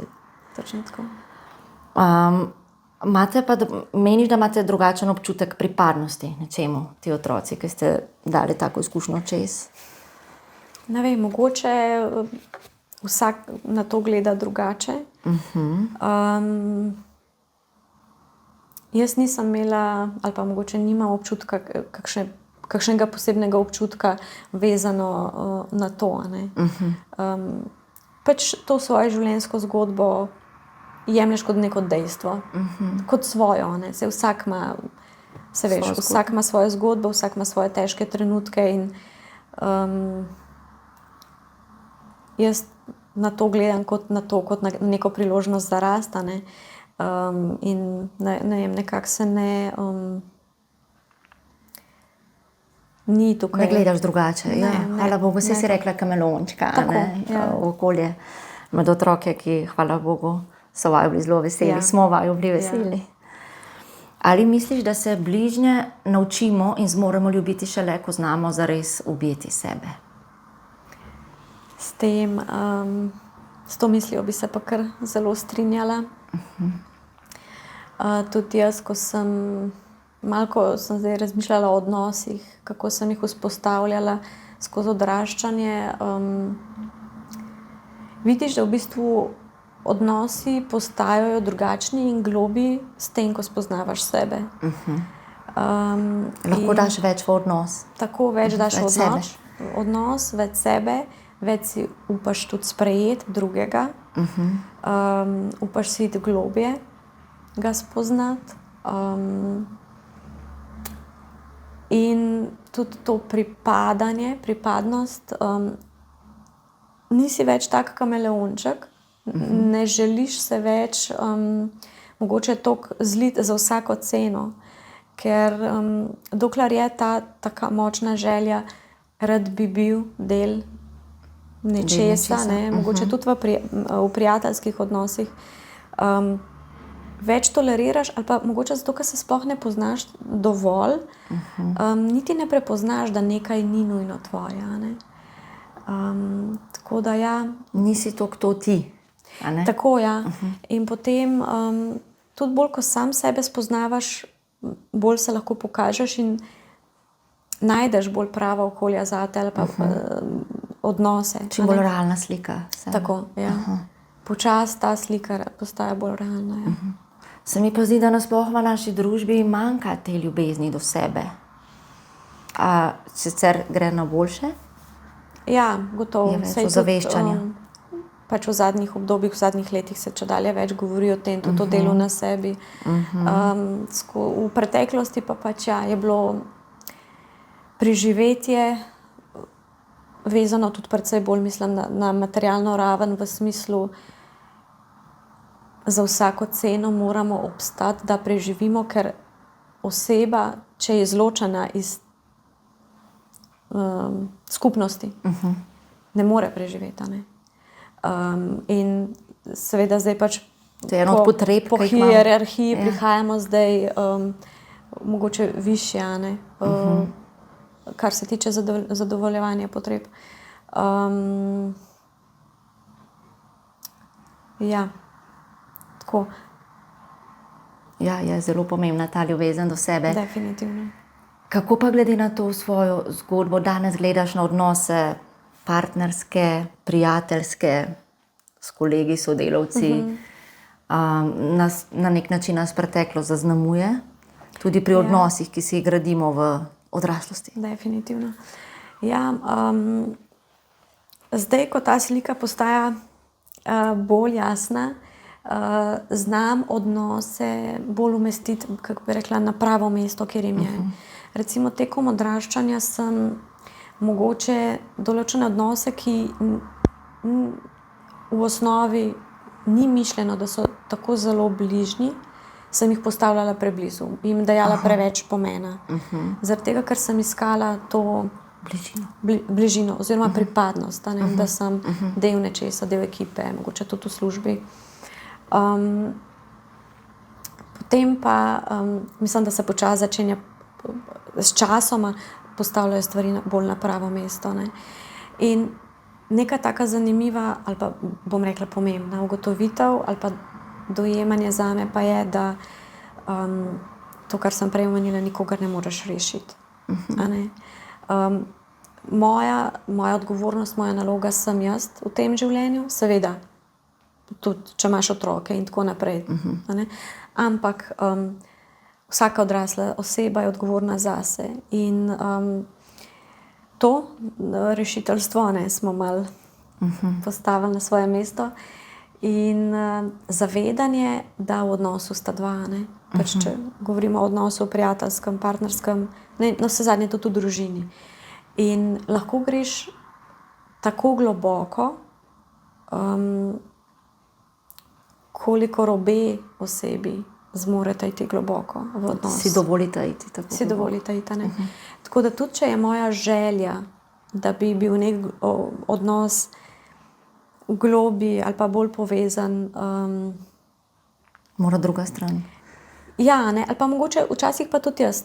Točno tako. Meniš, da imate drugačen občutek pripadnosti nečemu, ti otroci, ki ste dali tako izkušnjo čez? Ne vem, mogoče vsak na to gleda drugače. Jaz nisem imela, ali pa mogoče nimam občutka, kakšnega posebnega občutka vezano na to. Pač to svojo življenjsko zgodbo jemlješ kot neko dejstvo, kot svojo. Saj vsak ima, se veš, vsak ima svojo zgodbo, vsak ima svoje težke trenutke in jaz na to gledam kot na neko priložnost za rast, in ne vem, nekako se ne ni tukaj. Ne gledaš drugače. Ne, hvala Bogu, si rekla kamelončka, v okolje med otroke, ki, hvala Bogu, so vaju bili zelo veseli, smo vaju bili veseli. Ali misliš, da se bližnje naučimo in zmoremo ljubiti šele, ko znamo zares objeti sebe? S to mislijo bi se pa kar zelo strinjala. Tudi jaz, ko sem zdaj razmišljala o odnosih, kako sem jih vzpostavljala skozi odraščanje, vidiš, da v bistvu odnosi postajajo drugačni in globlji s tem, ko spoznavaš sebe. Lahko daš več v odnos. Tako, več daš v odnos, več sebe, več si upaš tudi sprejeti drugega, upaš si iti globje, ga spoznati. In tudi to pripadanje, pripadnost, nisi več tak kameleonček, ne želiš se več mogoče toliko zliti za vsako ceno, ker dokler je ta taka močna želja, rad bi bil del nečesa, mogoče tudi v prijateljskih odnosih, več toleriraš, ali pa mogoče zato, ker se sploh ne poznaš dovolj, niti ne prepoznaš, da nekaj ni nujno tvoje. Tako da ja. Nisi to ti. Tako, ja. In potem tudi bolj, ko sam sebe spoznavaš, bolj se lahko pokažeš in najdeš bolj prava okolja zate ali pa odnose. Čim bolj realna slika. Tako, ja. Počasi ta slika postaja bolj realna. Ja. Se mi pa zdi, da nasploh v naši družbi manjka te ljubezni do sebe. A sicer gre na boljše? Ja, gotovo. Je več ozaveščanja. Pač v zadnjih obdobjih, v zadnjih letih se čedalje več govori o tem, tudi o delu na sebi. V preteklosti pa pač je bilo preživetje vezano tudi precej bolj, mislim, na materialno raven, v smislu, za vsako ceno moramo obstati, da preživimo, ker oseba, če je izločena iz skupnosti, ne more preživeti. In seveda zdaj pač po hierarhiji prihajamo zdaj mogoče višje, kar se tiče zadovoljevanja potreb. Ja, tako. Ja, je zelo pomembna ta ljubezen do sebe. Definitivno. Kako pa glede na to svojo zgodbo danes gledaš na odnose partnerske, prijateljske, s kolegi, sodelavci? Na nek način nas preteklost zaznamuje, tudi pri odnosih, ki si jih gradimo v odraslosti. Definitivno. Ja, zdaj, ko ta slika postaja bolj jasna, znam odnose bolj umestiti, kako bi rekla, na pravo mesto, kjer jim je. Recimo tekom odraščanja sem mogoče določene odnose, ki v osnovi ni mišljeno, da so tako zelo bližnji, sem jih postavljala preblizu, jim dajala preveč pomena. Zaradi tega, ker sem iskala to bližino oziroma pripadnost, da sem del nečesa, del ekipe, mogoče tudi v službi. Potem pa mislim, da se počasi začenja s časoma postavljajo stvari bolj na pravo mesto. In neka taka zanimiva, ali pa bom rekla pomembna ugotovitev ali pa dojemanje zame pa je, da to, kar sem prej omenila, nikogar ne moreš rešiti. Moja odgovornost, moja naloga sem jaz v tem življenju, seveda, tudi če imaš otroke in tako naprej. Ampak vsaka odrasla oseba je odgovorna zase. In to rešiteljstvo smo malo postavili na svoje mesto. In zavedanje, da v odnosu sta dva. Pač, če govorimo o odnosu prijateljskem, partnerskem, na vse zadnje tudi v družini. In lahko greš tako globoko, kolikor obe osebi zmorete iti globoko v odnos. Si dovolite iti tako. Si dovolite iti, ne. Tako da tudi, če je moja želja, da bi bil nek odnos globlji ali pa bolj povezan. Mora druga stran. Ja, ne, ali pa mogoče včasih pa tudi jaz,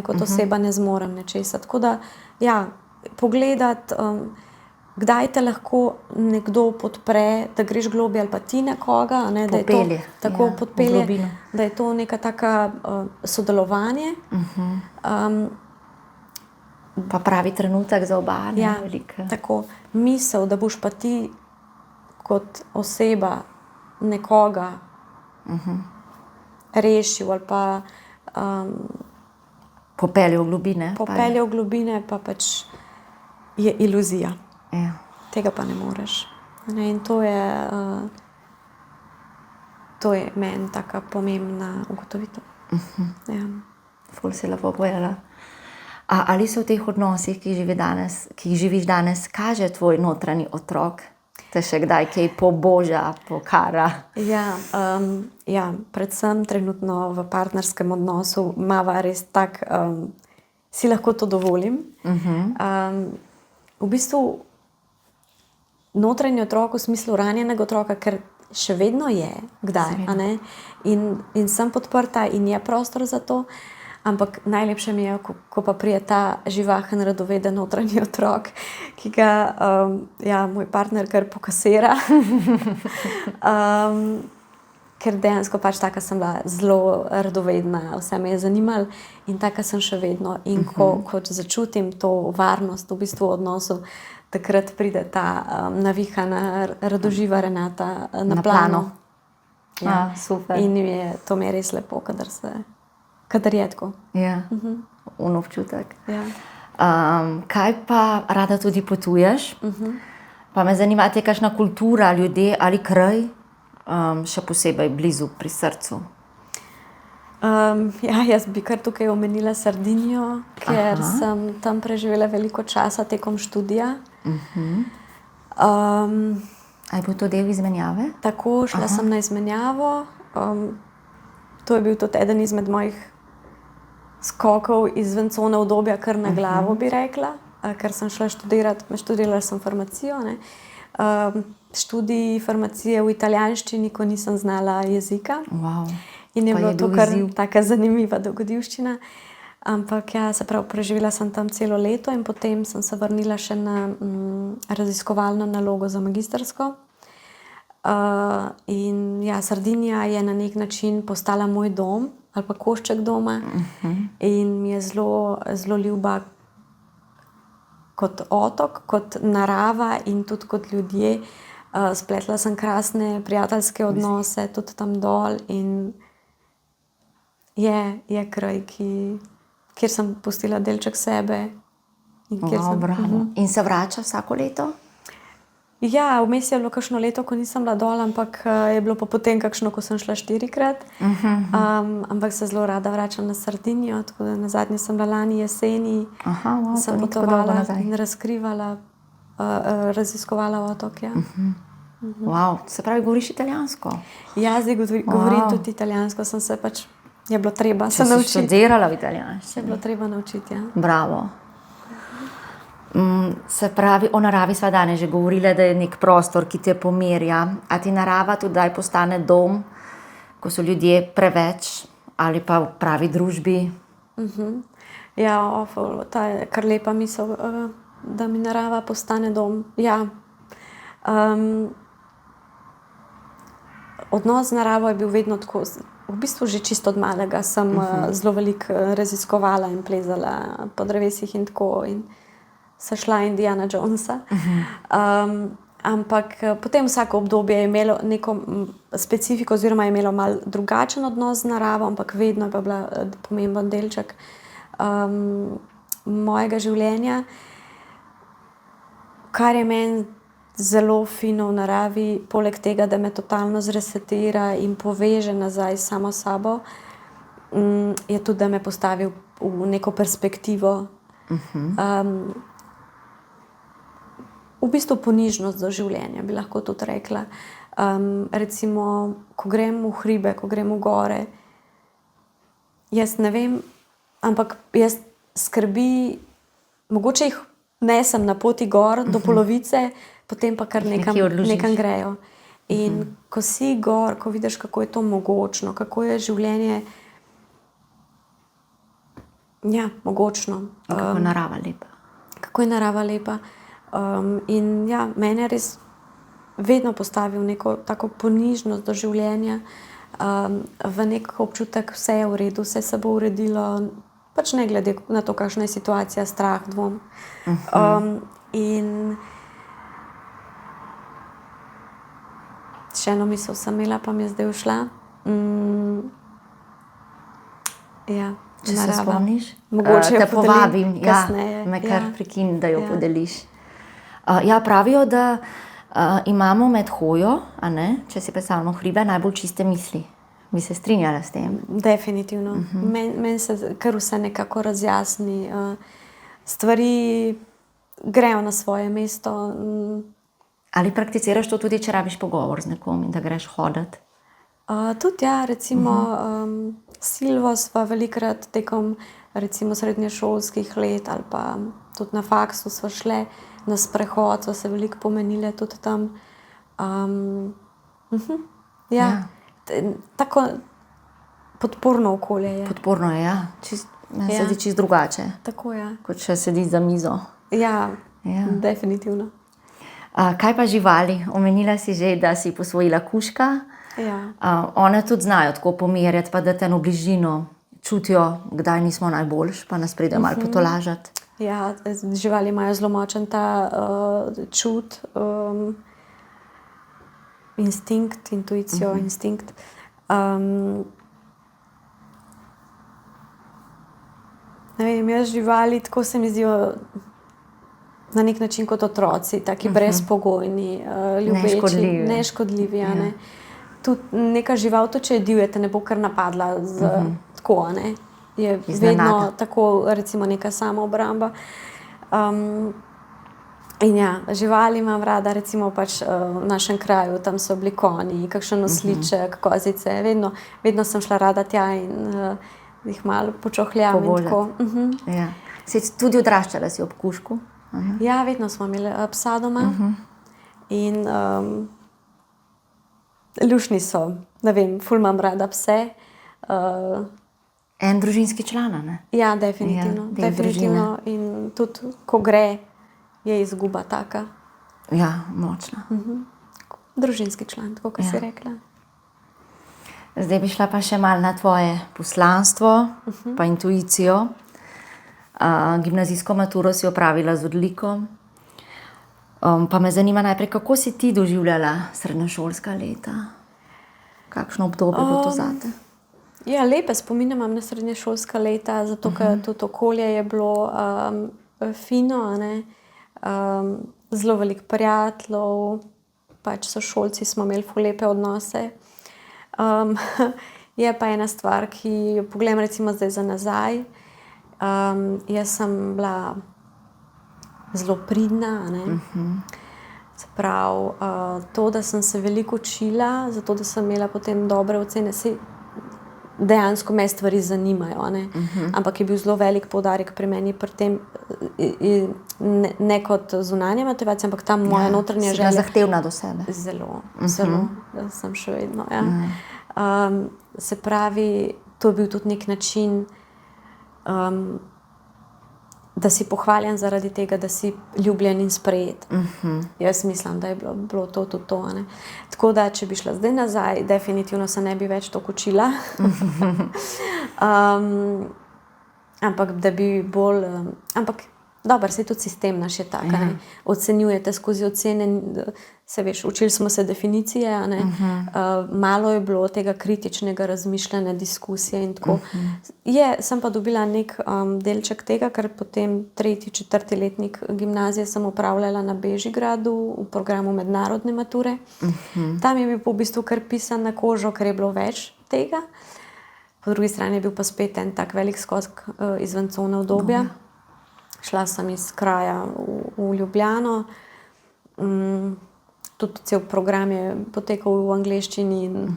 kot oseba ne zmorem nečesa. Tako da, ja, pogledati, kdaj te lahko nekdo podpre, da greš globlje, ali pa ti nekoga, da je to tako podpelje, da je to neka taka sodelovanje. Pa pravi trenutek za oba. Ja, tako. Misel, da boš pa ti kot oseba nekoga rešil ali pa popeljal v globine. Popeljal v globine, pa pač je iluzija. Ja. Tega pa ne moreš. In to je meni taka pomembna ugotovitev. Ja. Ful si lepo povedala. Ali se v teh odnosih, ki jih živiš danes, kaže tvoj notranji otrok? Te še kdaj kaj poboža, pokara? Ja, predvsem trenutno v partnerskem odnosu imava res tak, si lahko to dovolim. V bistvu notranji otrok v smislu ranjenega otroka, ker še vedno je, kdaj, in sem podprta in je prostor za to. Ampak najlepše mi je, ko pa prije ta živahen, radoveden notranji otrok, ki ga moj partner kar pokasira. Ker dejansko pač taka sem bila zelo radovedna, vse me je zanimalo in taka sem še vedno. In ko začutim to varnost v bistvu v odnosu, takrat pride ta navihana, radoživa Renata na plano. Ja, super. In to mi je res lepo, kadar je tako. Ja, občutek. Ja. Kaj pa rada tudi potuješ? Pa me zanima, je kakšna kultura, ljudje ali kraj še posebej blizu pri srcu? Jaz bi kar tukaj omenila Sardinijo, ker sem tam preživela veliko časa tekom študija. Je bil to del izmenjave? Tako, šla sem na izmenjavo. To je bil tudi eden izmed mojih skokov izven cone udobja, kar na glavo bi rekla, ker sem šla študirala sem farmacijo. Študij farmacije v italijanščini, ko nisem znala jezika. Wow. In je bilo to kar taka zanimiva dogodivščina. Ampak ja, se pravi, preživela sem tam celo leto in potem sem se vrnila še na raziskovalno nalogo za magistrsko. In ja, Sardinija je na nek način postala moj dom ali pa košček doma in mi je zelo, zelo ljuba kot otok, kot narava in tudi kot ljudje. Spletla sem krasne prijateljske odnose tudi tam dol in je kraj, kjer sem pustila delček sebe. In se vrača vsako leto? Ja, vmes je bilo kakšno leto, ko nisem bila dol, ampak je bilo pa potem kakšno, ko sem šla 4-krat. Ampak se zelo rada vračam na Sardinijo, tako da nazadnje sem bila lani jeseni. Sem potovala in raziskovala otok. Wow, se pravi, govoriš italijansko? Ja, zdaj govorim tudi italijansko, je bilo treba se naučiti. Si študirala v italijanščini? Je bilo treba naučiti, ja. Bravo. Se pravi, o naravi sva danes že govorila, da je nek prostor, ki te pomirja. A ti narava tudi kdaj postane dom, ko so ljudje preveč ali pa v pravi družbi? Ja, ta je kar lepa misel, da mi narava postane dom. Ja. Odnos z naravo je bil vedno tako, v bistvu že čisto od malega sem zelo veliko raziskovala in plezala po drevesih in tako in se šla Indiana Jonesa. Ampak potem vsako obdobje je imelo neko specifiko oziroma je imelo malo drugačen odnos z naravo, ampak vedno je pa bila pomemben delček mojega življenja. Kar je meni zelo fino v naravi, poleg tega, da me totalno zresetira in poveže nazaj s samo sabo, je tudi, da me postavi v neko perspektivo. V bistvu ponižnost do življenja, bi lahko tudi rekla. Recimo, ko grem v hribe, ko grem v gore, jaz ne vem, ampak jaz skrbi, mogoče jih nesem na poti gor do polovice, potem pa kar nekam grejo. In ko si gor, ko vidiš, kako je to mogočno, kako je življenje mogočno. Kako je narava lepa. Kako je narava lepa. In mene res vedno postavi v neko tako ponižnost do življenja, v nek občutek, vse je v redu, vse se bo uredilo, pač ne glede na to, kakšna je situacija, strah, dvom. In še eno misel sem imela, pa mi je zdaj ušla. Če se spomniš, mogoče te povabim, kasneje. Me kar prekini, da jo podeliš. Pravijo, da imamo med hojo, če si predstavljamo hribe, najbolj čiste misli. Bi se strinjala s tem? Definitivno. Meni se kar vse nekako razjasni. Stvari grejo na svoje mesto. Ali prakticiraš to tudi, če rabiš pogovor z nekom in da greš hoditi? Tudi recimo Silvo sva velikokrat tekom recimo srednješolskih let ali pa tudi na faksu sva šle na sprehod, sva se veliko pomenile tudi tam. Tako podporno okolje je. Podporno je, se zdi čisto drugače. Tako je. Kot če sediš za mizo. Ja, definitivno. Kaj pa živali? Omenila si že, da si posvojila kužka. One tudi znajo tako pomirjati, pa da te v bližino čutijo, kdaj nismo najboljši, pa nas pridejo malo potolažati. Ja, živali imajo zelo močen ta čut, instinkt, intuicijo, instinkt. Ne vem, jaz živali, tako se mi zdijo na nek način kot otroci, taki brezpogojni, ljubeči, neškodljivi. Tudi neka žival, to če je divja, te ne bo kar napadla tako, je vedno tako, recimo neka samoobramba. In živali imam rada, recimo pač v našem kraju, tam so bili konji, kakšen osliček, kozice, vedno sem šla rada tja in jih malo počohljam in tako. Si tudi odraščala si ob kužku? Ja, vedno smo imeli psa doma in luštni so, ne vem, ful imam rada pse. En družinski član, ne? Ja, definitivno. In tudi, ko gre, je izguba taka. Ja, močna. Družinski član, tako kot si rekla. Zdaj bi šla pa še malo na tvoje poslanstvo, pa intuicijo. Gimnazijsko maturo si opravila z odliko. Pa me zanima najprej, kako si ti doživljala srednješolska leta? Kakšno obdobje bo to zate? Ja, lepe spomine imam na srednješolska leta, zato ker tudi okolje je bilo fino, zelo veliko prijateljev, pač sošolci smo imeli ful lepe odnose. Je pa ena stvar, ki jo pogledam recimo zdaj za nazaj. Jaz sem bila zelo pridna, se pravi, to, da sem se veliko učila, zato da sem imela potem dobre ocene, dejansko me stvari zanimajo, ampak je bil zelo velik poudarek pri meni pri tem, ne kot zunanja motivacija, ampak ta moja notranja želja. Si bila zahtevna do sebe. Zelo, sem še vedno. Se pravi, to je bil tudi nek način, da si pohvaljen zaradi tega, da si ljubljen in sprejet. Jaz mislim, da je bilo to tudi to. Tako da, če bi šla zdaj nazaj, definitivno se ne bi več toliko učila. Ampak da bi bolj... Ampak Dober, se tudi sistem naš je tak, ne. Ocenjujete skozi ocene, se veš, učili smo se definicije, a ne. Malo je bilo tega kritičnega razmišljanja, diskusije in tako. Sem pa dobila nek delček tega, ker potem 3., 4. letnik gimnazije sem opravljala na Bežigradu v programu mednarodne mature. Tam je bil v bistvu kar pisan na kožo, ker je bilo več tega. Po drugi strani je bil pa spet en tak velik skok izven cone udobja. Šla sem iz kraja v Ljubljano. Tudi cel program je potekal v angleščini in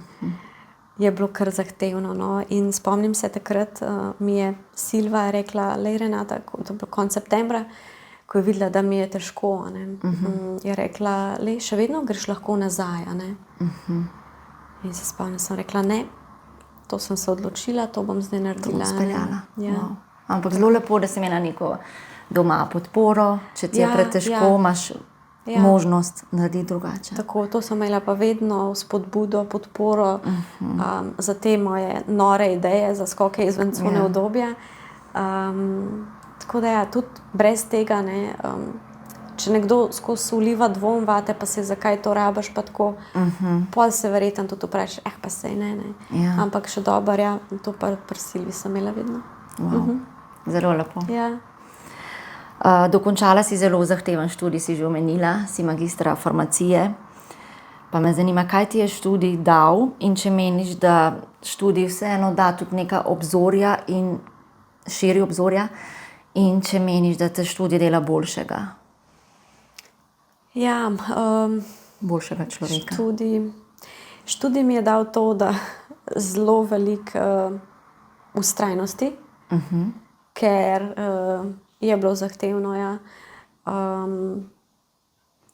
je bilo kar zahtevno, no. In spomnim se takrat, mi je Silva rekla, lej Renata, to je bilo konec septembra, ko je videla, da mi je težko, a ne. Je rekla, lej, še vedno greš lahko nazaj, a ne. In se spomnim, sem rekla, ne, to sem se odločila, to bom zdaj naredila. Speljala. Ja. Wow. Ampak zelo lepo, da si imela neko doma podporo, če ti je pretežko, imaš možnost narediti drugače. Tako, to sem imela pa vedno spodbudo, podporo za te moje nore ideje, za skoke izven cone udobja. Tako da ja, tudi brez tega, ne, če nekdo skozi vliva dvom vate, pa se zakaj to rabiš, pa tako, pol se verjetno tudi vprašaš, pa sej ne. Ampak še dober, ja, to pa pri Silvi sem imela vedno. Wow. Zelo lepo. Ja. Dokončala si zelo zahteven študij, si že omenila, si magistra farmacije. Pa me zanima, kaj ti je študij dal in če meniš, da študij vseeno da tudi neka obzorja in širi obzorja in če meniš, da te študij dela boljšega. Ja, boljšega človeka. Študij mi je dal to, da zelo veliko vztrajnosti, ker je bilo zahtevno, ja.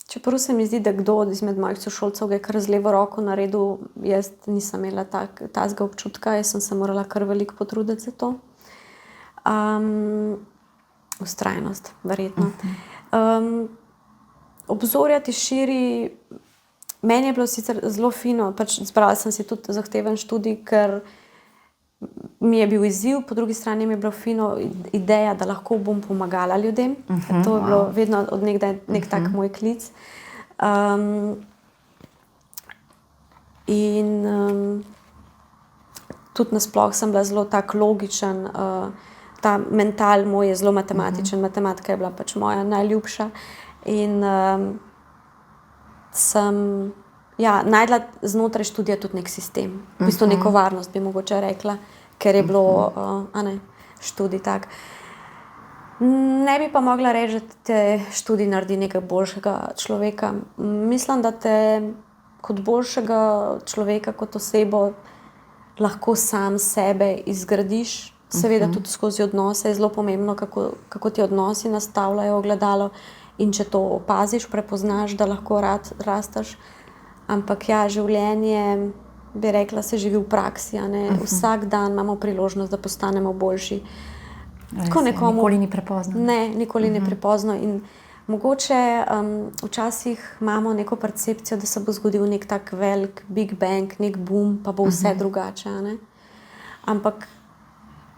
Čeprav se mi zdi, da kdo izmed mojih sošolcev je kar z levo roko naredil, jaz nisem imela takega občutka, jaz sem se morala kar veliko potruditi za to. Vztrajnost, verjetno. Obzorja ti širi, meni je bilo sicer zelo fino, pač izbrala sem si tudi zahteven študij, ker mi je bil izziv, po drugi strani mi je bilo fino ideja, da lahko bom pomagala ljudem. To je bilo vedno od nekdaj nek tak moj klic. In tudi nasploh sem bila zelo tak logičen, ta mental moj je zelo matematičen, matematika je bila pač moja najljubša. In sem najdla znotraj študija tudi nek sistem, v bistvu neko varnost bi mogoče rekla, ker je bilo študij tak. Ne bi pa mogla reči, da te študij naredi nekaj boljšega človeka. Mislim, da te kot boljšega človeka, kot osebo lahko sam sebe izgradiš, seveda tudi skozi odnose je zelo pomembno, kako ti odnosi nastavljajo ogledalo in če to opaziš, prepoznaš, da lahko rasteš. Ampak ja, življenje, bi rekla, se živi v praksi, a ne. Vsak dan imamo priložnost, da postanemo boljši. Nikoli ni prepozno. Ne, nikoli ni prepozno. In mogoče včasih imamo neko percepcijo, da se bo zgodil nek tak velik Big Bang, nek boom, pa bo vse drugače, a ne. Ampak,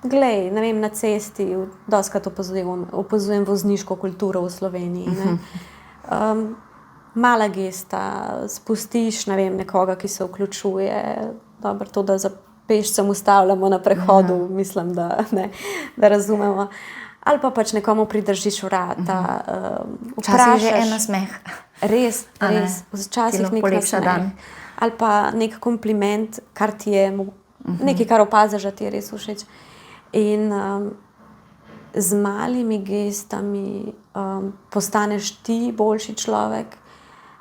glej, ne vem, na cesti dostikrat opazujem vozniško kulturo v Sloveniji, ne. Mala gesta, spustiš, ne vem, nekoga, ki se vključuje. Dobro, to, da za pešcem ustavljamo na prehodu, mislim, da razumemo. Ali pa pač nekomu pridržiš vrata. Včasih že en nasmeh. Res. Včasih nek nasmeh. Ali pa nek kompliment, kar ti je, nekaj, kar opaziš, da ti je res všeč. In z malimi gestami postaneš ti boljši človek.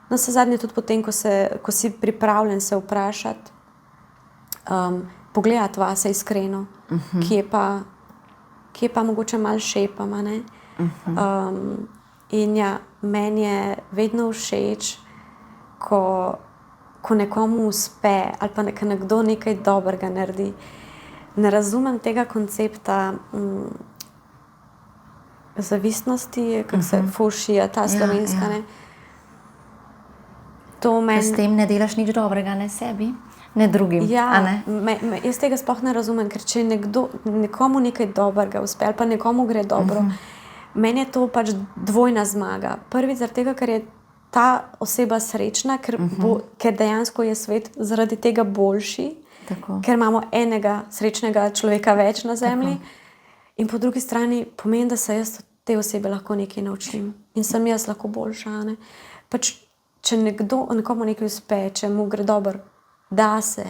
Navsezadnje tudi potem, ko si pripravljen se vprašati, pogledati vase iskreno, kje pa mogoče malo šepam, a ne. In ja, meni je vedno všeč, ko nekomu uspe ali pa nekdo nekaj dobrega naredi. Ne razumem tega koncepta zavistnosti, kako se fovšija ta slovenska, ne. S tem ne delaš nič dobrega, ne sebi, ne drugim, a ne? Jaz tega sploh ne razumem, ker če nekomu nekaj dobrega uspe ali pa nekomu gre dobro, meni je to pač dvojna zmaga. Prvič zaradi tega, ker je ta oseba srečna, ker dejansko je svet zaradi tega boljši, ker imamo enega srečnega človeka več na zemlji. In po drugi strani pomeni, da se jaz od te osebe lahko nekaj naučim in sem jaz lahko boljša. Ne? Pač, če nekomu nekaj uspe, če mu gre dobro, da se.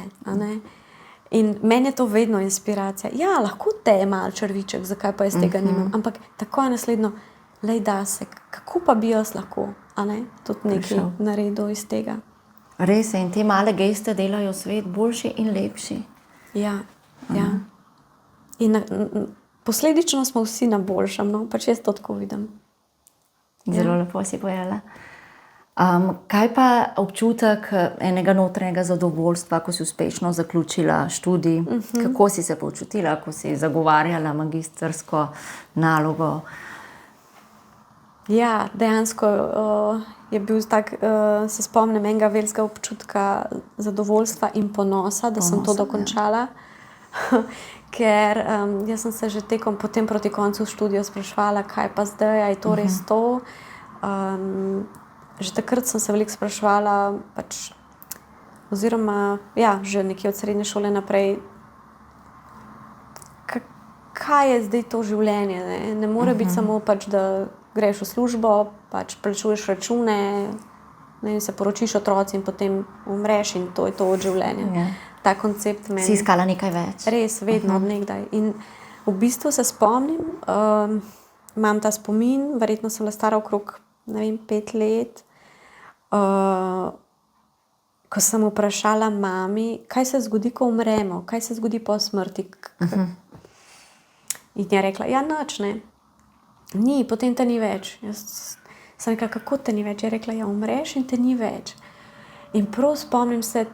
In meni je to vedno inspiracija. Ja, lahko te je malo črviček, zakaj pa jaz tega nimam. Ampak tako je naslednjo, lej da se, kako pa bi jaz lahko tudi nekaj naredil iz tega. Res je, in te male geste delajo svet boljši in lepši. Ja. In posledično smo vsi na boljšem, pač jaz to tako vidim. Zelo lepo si povedala. Kaj pa občutek enega notranjega zadovoljstva, ko si uspešno zaključila študij? Kako si se počutila, ko si zagovarjala magistrsko nalogo? Ja, dejansko je bil tak, se spomnim enega velikega občutka zadovoljstva in ponosa, da sem to dokončala. Ker jaz sem se že potem proti koncu študija spraševala, kaj pa zdaj, je to res to. Že takrat sem se veliko spraševala, pač, oziroma že nekje od srednje šole naprej, kaj je zdaj to življenje. Ne more biti samo pač, da greš v službo, pač plačuješ račune, se poročiš otroci in potem umreš in to je to od življenja. Ta koncept meni. Si iskala nekaj več? Res, vedno, od nekdaj. In v bistvu se spomnim, imam ta spomin, verjetno sem bila stara okrog, 5 let, ko sem vprašala mami, kaj se zgodi, ko umremo, kaj se zgodi po smrti. In je rekla, nič ne. Ni, potem te ni več. Jaz sem rekla, kako te ni več? Je rekla, umreš in te ni več. In prav spomnim se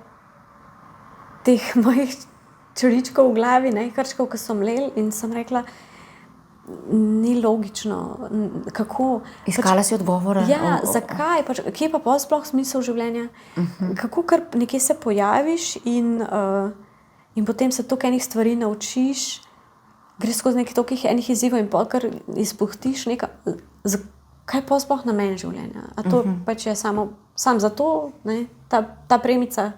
teh mojih čuričkov v glavi, hrčkov, ki so mleli, in sem rekla, ni logično, kako. Iskala si odgovore? Ja, zakaj? Kje pa sploh smisel življenja? Kako kar nekje se pojaviš in potem se toliko enih stvari naučiš, greš skozi nekaj tolikih enih izzivov in pol kar izpuhtiš nekaj. Kaj pa sploh namen življenja? A to pač je samo zato, ta premica,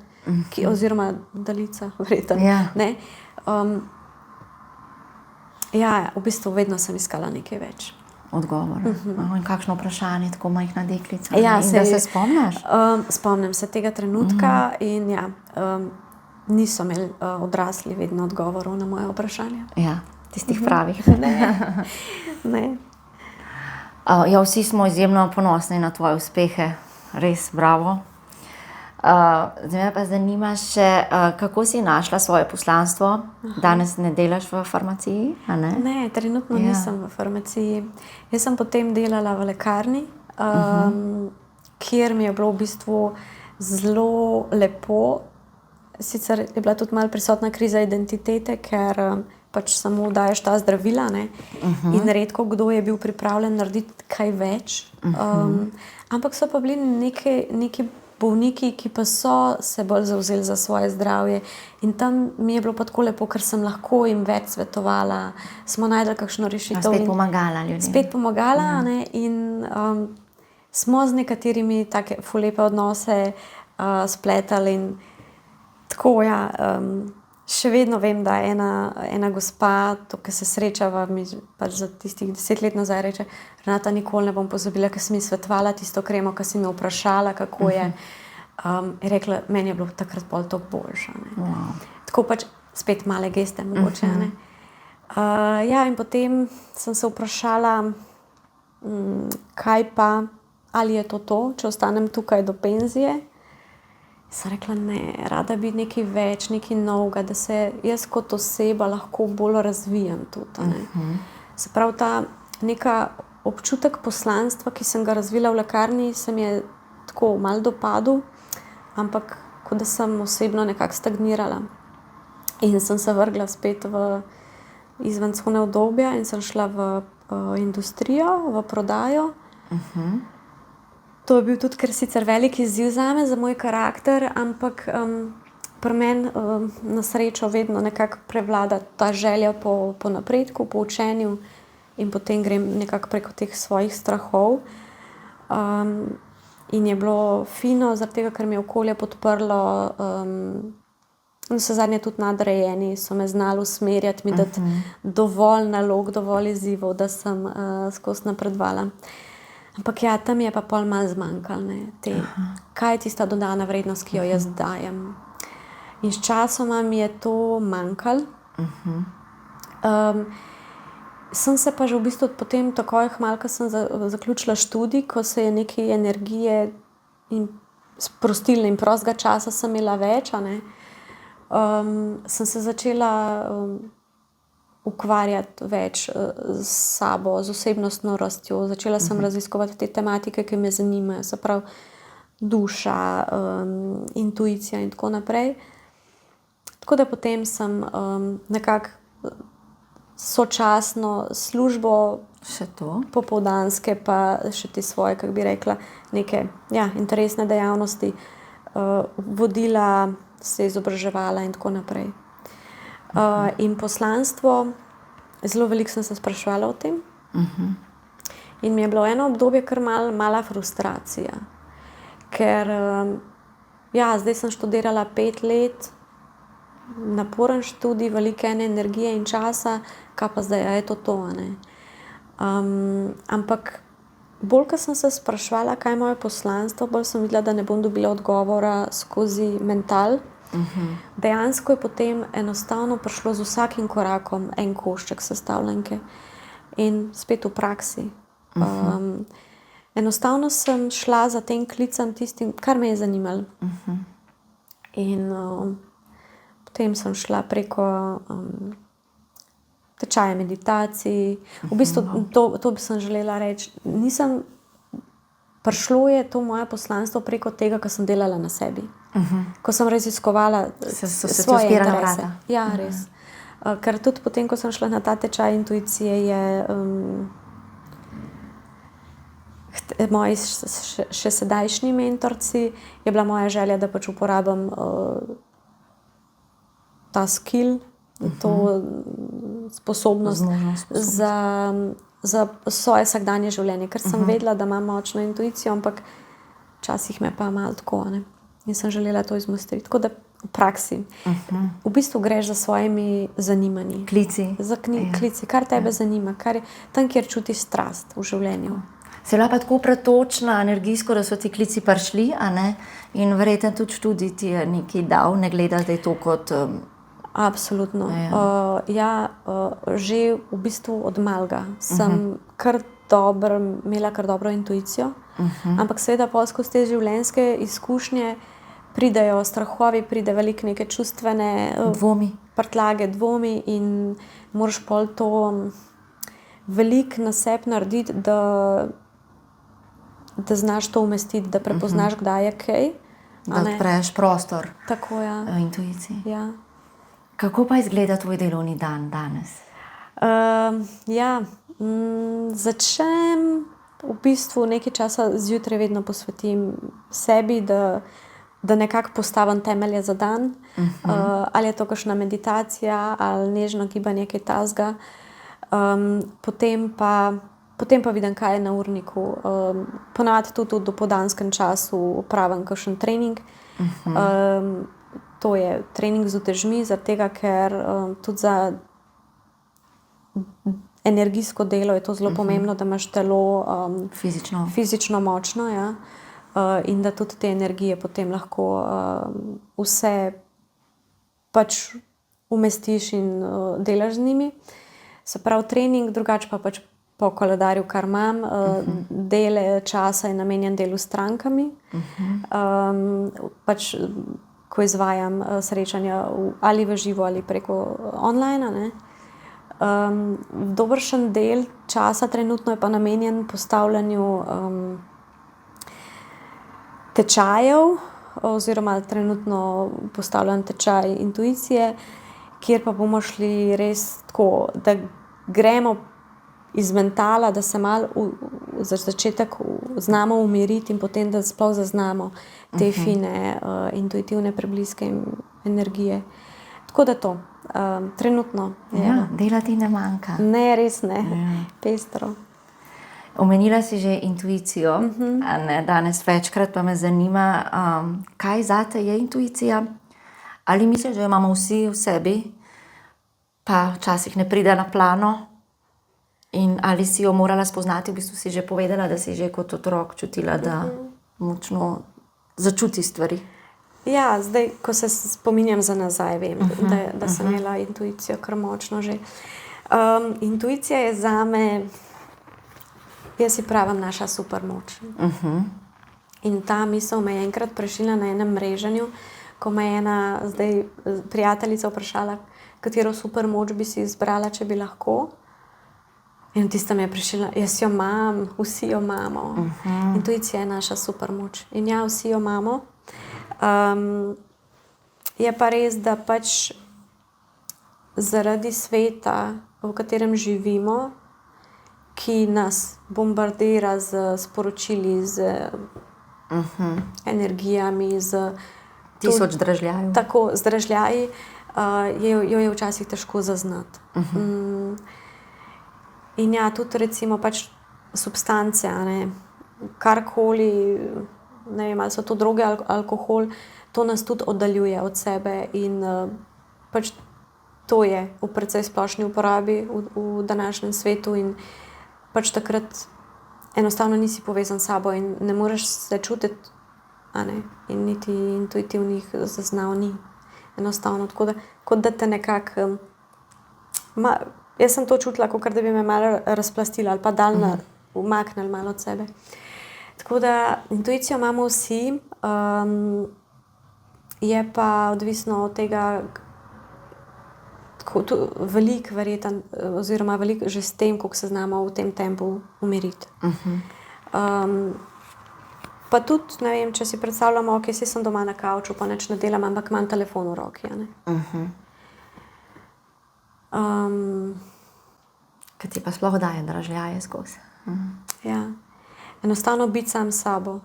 oziroma daljica, verjetno. V bistvu vedno sem iskala nekaj več. Odgovor. In kakšno vprašanje, tako majhna deklica. Da se spomniš? Spomnim se tega trenutka in niso imeli odrasli vedno odgovorov na moje vprašanje. Ja, tistih pravih. Ne. Vsi smo izjemno ponosni na tvoje uspehe. Res, bravo. Zdaj me pa zanima še, kako si našla svoje poslanstvo. Danes ne delaš v farmaciji, a ne? Ne, trenutno nisem v farmaciji. Jaz sem potem delala v lekarni, kjer mi je bilo v bistvu zelo lepo. Sicer je bila tudi malo prisotna kriza identitete, ker pač samo daješ ta zdravila, in redko kdo je bil pripravljen narediti kaj več. Ampak so pa bili neki bolniki, ki pa so se bolj zavzeli za svoje zdravje. In tam mi je bilo pa tako lepo, ker sem lahko jim več svetovala, smo našli kakšno rešitev. Spet pomagala ljudem. Spet pomagala, in smo z nekaterimi take ful lepe odnose spletali in tako, še vedno vem, da ena gospa, to, ki se srečava, mi pač za tistih 10 let nazaj reče, Renata, nikoli ne bom pozabila, ker si mi svetovala tisto kremo, ki si me vprašala, kako je. Je rekla, meni je bilo takrat pol toliko boljše. Tako pač spet male geste mogoče. In potem sem se vprašala, kaj pa, ali je to, če ostanem tukaj do penzije. Sem rekla, ne, rada bi nekaj več, nekaj novega, da se jaz kot oseba lahko bolj razvijam tudi. Se pravi, ta neka občutek poslanstva, ki sem ga razvila v lekarni, se mi je tako malo dopadel, ampak kot da sem osebno nekako stagnirala. In sem se vrgla spet v izven cone udobja in sem šla v industrijo, v prodajo. To je bil tudi kar sicer velik izziv zame, za moj karakter, ampak pri meni na srečo vedno nekako prevlada ta želja po napredku, po učenju in potem grem nekako preko teh svojih strahov. In je bilo fino, zaradi tega, ker mi je okolje podprlo, so zadnje tudi nadrejeni, so me znali usmerjati, mi dati dovolj nalog, dovolj izzivov, da sem skozi napredovala. Ampak ja, tam je pa pol malo zmanjkalo, kaj je tista dodana vrednost, ki jo jaz dajem. In s časoma mi je to manjkalo. Sem se pa že v bistvu potem takoj hmalo, ko sem zaključila študij, ko se je nekaj energije in sprostilne in prostega časa sem imela več, sem se začela ukvarjati več s sabo, z osebnostno rastjo. Začela sem raziskovati te tematike, ki me zanimajo, se pravi duša, intuicija in tako naprej. Tako da potem sem nekako sočasno službo še to, popoldanske, pa še te svoje, kako bi rekla, neke interesne dejavnosti vodila, se izobraževala in tako naprej. In poslanstvo, zelo veliko sem se spraševala o tem. In mi je bilo eno obdobje kar mala frustracija. Ker zdaj sem študirala 5 let, naporen študij, veliko energije in časa, kaj pa zdaj, je to, ampak bolj, ko sem se spraševala, kaj je moje poslanstvo, bolj sem videla, da ne bom dobila odgovora skozi mental. Dejansko je potem enostavno prišlo z vsakim korakom en košček sestavljanke in spet v praksi. Enostavno sem šla za tem klicem, tistim, kar me je zanimalo. In potem sem šla preko tečaja meditacij. V bistvu to bi sem želela reči. Prišlo je to moje poslanstvo preko tega, ko sem delala na sebi. Ko sem raziskovala svoje interese. Ja, res. Ker tudi potem, ko sem šla na ta tečaj intuicije, moji še sedajšnji mentorci, je bila moja želja, da pač uporabim ta skill, to sposobnost za svoje vsakdanje življenje, ker sem vedela, da imam močno intuicijo, ampak včasih me pa malo tako, in sem želela to izmostriti. Tako da v praksi. V bistvu greš za svojimi zanimanji. Klici. Klici, kar tebe zanima, kar je tam, kjer čutiš strast v življenju. Si bila pa tako pretočna, energijsko, da so ti klici prišli, in verjetno tudi študij ti je nekaj dal, ne gledaš, da je to kot... Absolutno. Že v bistvu od malega sem imela kar dobro intuicijo, ampak seveda pol skozi te življenjske izkušnje pridejo strahovi, pride veliko neke čustvene prtljage, dvomi in moraš pol to veliko na sebi narediti, da znaš to umestiti, da prepoznaš, kdaj je kaj. Da odpreš prostor. Tako, intuiciji. Ja. Kako pa izgleda tvoj delovni dan danes? Začnem v bistvu nekaj časa zjutraj vedno posvetim sebi, da nekako postavim temelje za dan. Ali je to kakšna meditacija, ali nežno gibanje, kaj takega. Potem pa vidim, kaj je na urniku. Ponavadi tudi v dopoldanskem času opravim kakšen trening. To je trening z utežmi, zaradi tega, ker tudi za energijsko delo je to zelo pomembno, da imaš telo fizično močno, in da tudi te energije potem lahko vse pač umestiš in delaš z njimi. Se pravi, trening, drugače pa pač po koledarju, kar imam, del časa je namenjen delu s strankami. Pač ko izvajam srečanja ali v živo ali preko online. Dobršen del časa trenutno je pa namenjen postavljanju tečajev, oziroma trenutno postavljam tečaj intuicije, kjer pa bomo šli res tako, da gremo iz mentala, da se malo za začetek znamo umiriti in potem, da sploh zaznamo te fine intuitivne prebliske energije. Tako da to, trenutno je. Ja, dela ti ne manjka. Ne, res ne, pestro. Omenila si že intuicijo, a ne, danes večkrat, pa me zanima, kaj zate je intuicija? Ali misliš, da jo imamo vsi v sebi, pa včasih ne pride na plano? In ali si jo morala spoznati? V bistvu si že povedala, da si že kot otrok čutila, da močno začuti stvari. Ja, zdaj, ko se spominjam za nazaj, vem, da sem imela intuicijo kar močno že. Intuicija je zame, jaz si pravim, naša supermoč. In ta misel me je enkrat prešila na enem mreženju, ko me je ena zdaj prijateljica vprašala, katero supermoč bi si izbrala, če bi lahko. In tista me je prešila, jaz jo imam, vsi jo imamo. Intuicija je naša supermoč. In ja, vsi jo imamo. Je pa res, da pač zaradi sveta, v katerem živimo, ki nas bombardira z sporočili, z energijami, z Tisoč dražljajev. tako, z dražljaji, jo je včasih težko zaznati. In ja, tudi recimo pač substance, a ne, karkoli, ne vem, ali so to droge, alkohol, to nas tudi oddaljuje od sebe in pač to je v precej splošni uporabi v današnjem svetu in pač takrat enostavno nisi povezan s sabo in ne moreš se čutiti, a ne, in niti intuitivnih zaznav ni. Enostavno, tako da, kot da te nekako, jaz sem to čutila, kot da bi me malo razplastila ali pa umaknili malo od sebe. Tako da intuicijo imamo vsi, je pa odvisno od tega, veliko verjetno, oziroma veliko že s tem, koliko se znamo v tem tempu umiriti. Pa tudi, ne vem, če si predstavljamo, ok, si sem doma na kavču, pa nič ne delam, ampak imam telefon v roki, a ne. Kaj ti pa sploh daje dražljaje skozi? Ja. Enostavno biti sam s sabo.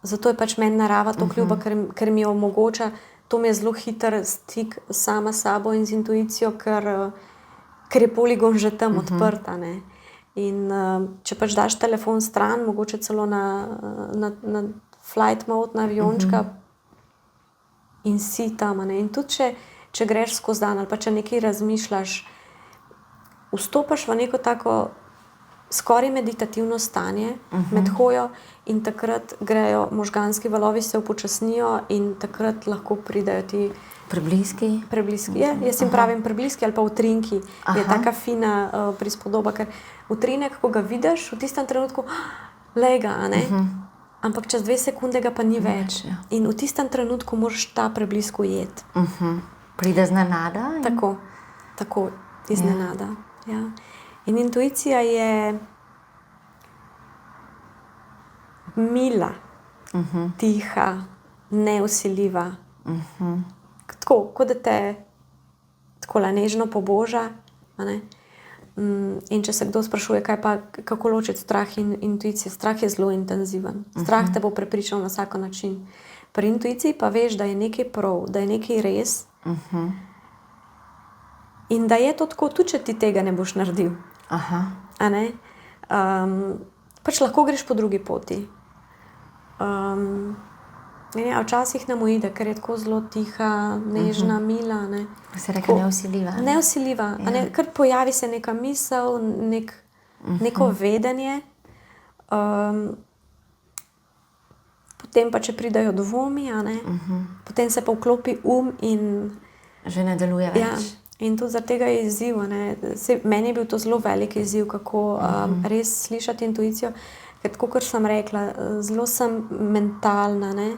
Zato je pač meni narava toliko ljuba, ker mi omogoča, to mi je zelo hiter stik sama s sabo in z intuicijo, ker je poligon že tam odprt, a ne. In če pač daš telefon stran, mogoče celo na flight mode, na aviončka, in si tam, a ne. In tudi če greš skozi dan ali pa če nekaj razmišljaš, vstopaš v neko tako skoraj meditativno stanje med hojo in takrat grejo možganski valovi, se upočasnijo in takrat lahko pridejo ti Prebliski? prebliski. Jaz jim pravim prebliski ali pa utrinki. Je taka fina prispodoba, ker utrinek, ko ga vidiš, v tistem trenutku, lej ga, a ne? Ampak čez 2 sekunde ga pa ni več. In v tistem trenutku moraš ta preblisk ujeti. Pride znenada? Tako, iznenada. Ja. In intuicija je mila, tiha, nevsiljiva. Tako, kot da te takole nežno poboža, a ne. In če se kdo sprašuje, kako ločiti strah in intuicijo, strah je zelo intenziven. Strah te bo prepričal na vsak način. Pri intuiciji pa veš, da je nekaj prav, da je nekaj res. In da je to tako, tudi če ti tega ne boš naredil. A ne? Pač lahko greš po drugi poti. Ja, včasih nam uide, ker je tako zelo tiha, nežna, mila, ne. Se reka nevsiljiva. Nevsiljiva, a ne, kar pojavi se neka misel, neko vedenje. Potem pa, če pridejo dvomi, a ne, potem se pa vklopi in že ne deluje več. Ja, in tudi zaradi tega je izziv, a ne. Meni je bil to zelo velik izziv, kako res slišati intuicijo, ker tako, kot sem rekla, zelo sem mentalna, ne.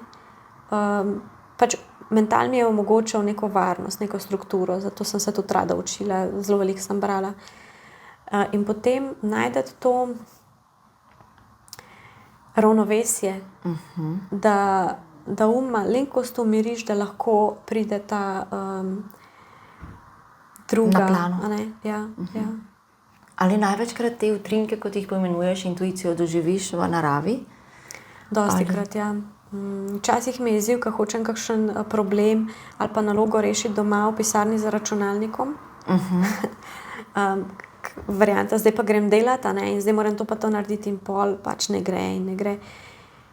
Pač mental mi je omogočal neko varnost, neko strukturo, zato sem se tudi rada učila, zelo veliko sem brala. In potem najti to ravnovesje, da malenkost umiriš, da lahko pride ta druga. Na plano. A ne? Ja. Ali največkrat te utrinke, kot jih poimenuješ, intuicijo doživiš v naravi? Dostikrat, ja. Včasih me je izziv, ko hočem kakšen problem ali pa nalogo rešiti doma v pisarni za računalnikom. Varianta, zdaj pa grem delat, a ne, in zdaj moram to pa to narediti in pol pač ne gre in ne gre.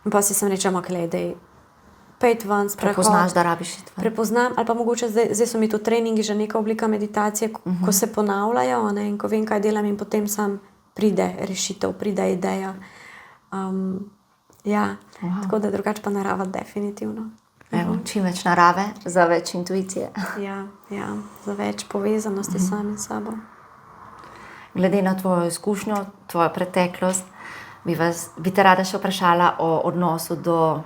In pa si sem rečem, okej, daj pojdi ven, sprehod. Prepoznaš, da rabiš iti ven. Prepoznam, ali pa mogoče zdaj so mi to treningi, že neka oblika meditacije, ko se ponavljajo, ne, in ko vem, kaj delam in potem sam pride rešitev, pride ideja. Ja, tako da drugače pa narava definitivno. Evo, čim več narave, za več intuicije. Ja, za več povezanosti samim sabo. Glede na tvojo izkušnjo, tvojo preteklost, bi te rada še vprašala o odnosu do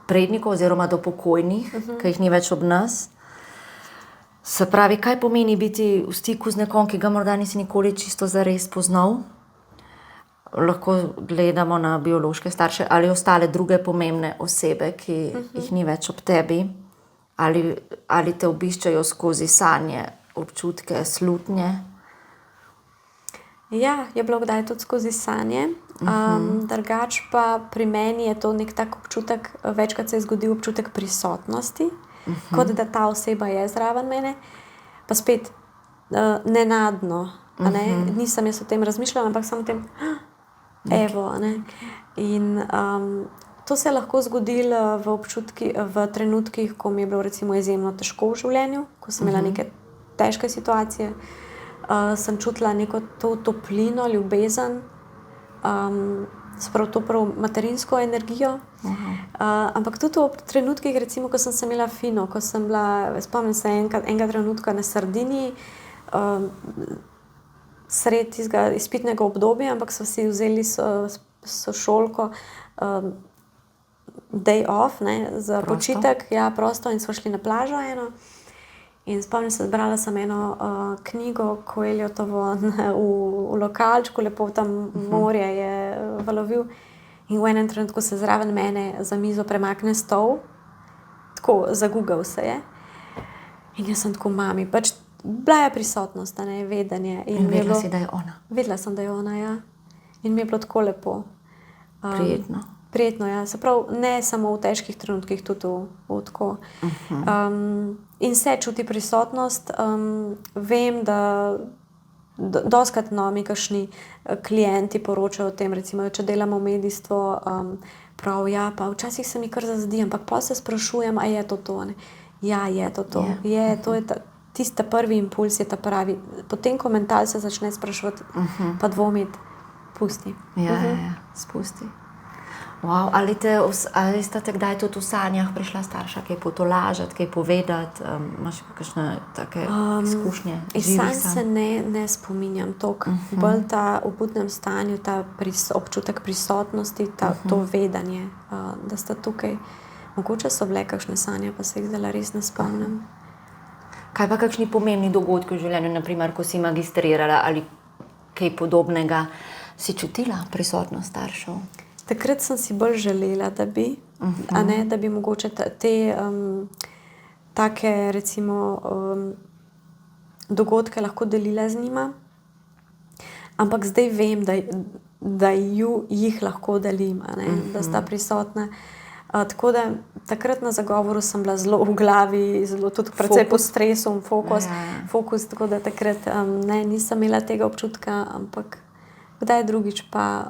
prednikov oziroma do pokojnih, ki jih ni več ob nas. Se pravi, kaj pomeni biti v stiku z nekom, ki ga morda nisi nikoli čisto zares poznal? Lahko gledamo na biološke starše ali ostale druge pomembne osebe, ki jih ni več ob tebi. Ali te obiščajo skozi sanje, občutke, slutnje? Ja, je bilo kdaj tudi skozi sanje. Drugač pa pri meni je to nek tak občutek, večkrat se je zgodil občutek prisotnosti, kot da ta oseba je zraven mene, pa spet nenadno. Nisem jaz o tem razmišljala, ampak samo o tem, evo. In to se je lahko zgodilo v trenutkih, ko mi je bilo recimo izjemno težko v življenju, ko sem imela neke težke situacije. Sem čutila neko to toplino, ljubezen, sprav to prav materinsko energijo. Ampak tudi v trenutkih, recimo, ko sem se imela fino, ko sem bila, spomnim se enega trenutka na Sardiniji, sred tistega izpitnega obdobja, ampak so si vzeli sošolko day off, za počitek, ja, prosto, in smo šli na plažo eno. In spomnim se, zbrala sem eno knjigo Coelhotovo v lokalčku, lepo tam morje je valovil. In v enem trenutku se zraven mene za mizo premakne stol, tako zagugal se je. In jaz sem tako mami, pač bila je prisotnost, vedenje. In vedela si, da je ona? Vedela sem, da je ona, ja. In mi je bilo tako lepo. Prijetno. Prijetno, ja. Se pravi, ne samo v težkih trenutkih, tudi v tako. In se čuti prisotnost. Vem, da dostikrat mi kakšni klienti poročajo o tem, recimo, če delamo medijstvo, prav, ja, pa včasih se mi kar zazdi, ampak pa se sprašujem, a je to to, ne. Ja, je to to. To je tisti prvi impuls, je ta pravi. Potem, ko mental se začne sprašovati, pa dvomiti, pusti. Ja, spusti. Wow, ali sta te kdaj tudi v sanjah prišla starša, kaj potolažiti, kaj povedati? Imaš kakšne take izkušnje? Iz sanj se ne spominjam toliko. Bolj ta v budnem stanju, ta občutek prisotnosti, to vedanje, da sta tukaj. Mogoče so bile kakšne sanje, pa se jih zdaj res ne spomnim. Kaj pa kakšni pomembni dogodki v življenju, naprimer, ko si magistrirala ali kaj podobnega, si čutila prisotnost staršev? Takrat sem si bolj želela, da bi, da bi mogoče te take, recimo, dogodke lahko delila z njima. Ampak zdaj vem, da jih lahko delim, da sta prisotna. Tako da takrat na zagovoru sem bila zelo v glavi, zelo tudi precej pod stresom, fokus, tako da takrat nisem imela tega občutka, ampak kdaj drugič pa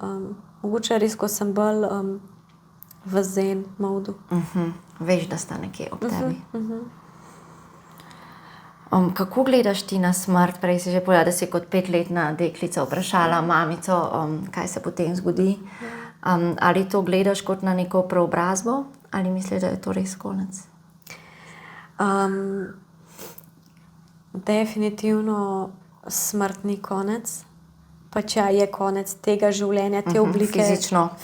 mogoče res, ko sem bolj v zen modu. Veš, da sta nekje ob tebi. Kako gledaš ti na smrt? Prej si že povedala, da si kot 5-letna deklica vprašala mamico, kaj se potem zgodi. Ali to gledaš kot na neko preobrazbo? Ali misliš, da je to res konec? Definitivno smrt ni konec. Pač je konec tega življenja, te oblike. Fizično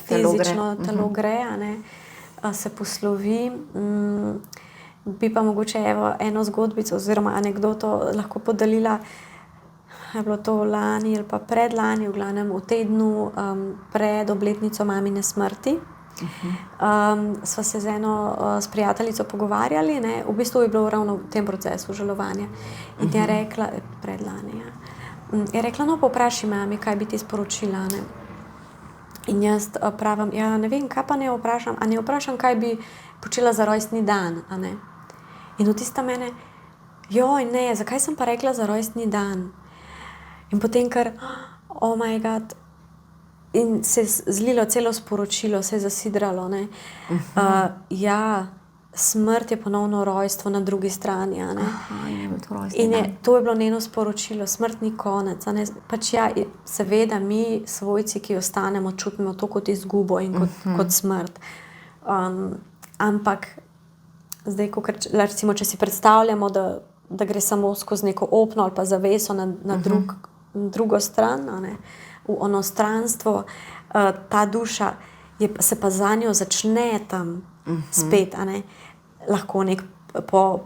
telo gre, se poslovi. Bi pa mogoče eno zgodbico oziroma anekdoto lahko podelila. Je bilo to lani ali pa predlani, v glavnem v tednu pred obletnico mamine smrti. Sva se s prijateljico pogovarjali, v bistvu je bilo ravno v tem procesu žalovanja. In je rekla, predlani, je rekla, no, povpraši mami, kaj bi ti sporočila, In jaz pravim, ja, ne vem, kaj pa ne vprašam, a ne vprašam, kaj bi počela za rojstni dan, a ne. In v tista mene, joj, ne, zakaj sem pa rekla za rojstni dan? In potem kar, oh my god, in se je zlilo celo sporočilo, se je zasidralo, ne. Ja, smrt je ponovno rojstvo na drugi strani, a ne. Aha, in je bil to rojstni In dan. to je bilo njeno sporočilo, smrt ni konec. A ne? Pač ja, seveda mi, svojci, ki ostanemo, čutimo to kot izgubo in kot smrt. Ampak zdaj, recimo, če si predstavljamo, da gre samo skozi neko opno ali pa zaveso na drugo stran, a ne? V onostranstvo, ta duša se pa za njo začne tam spet, a ne? Lahko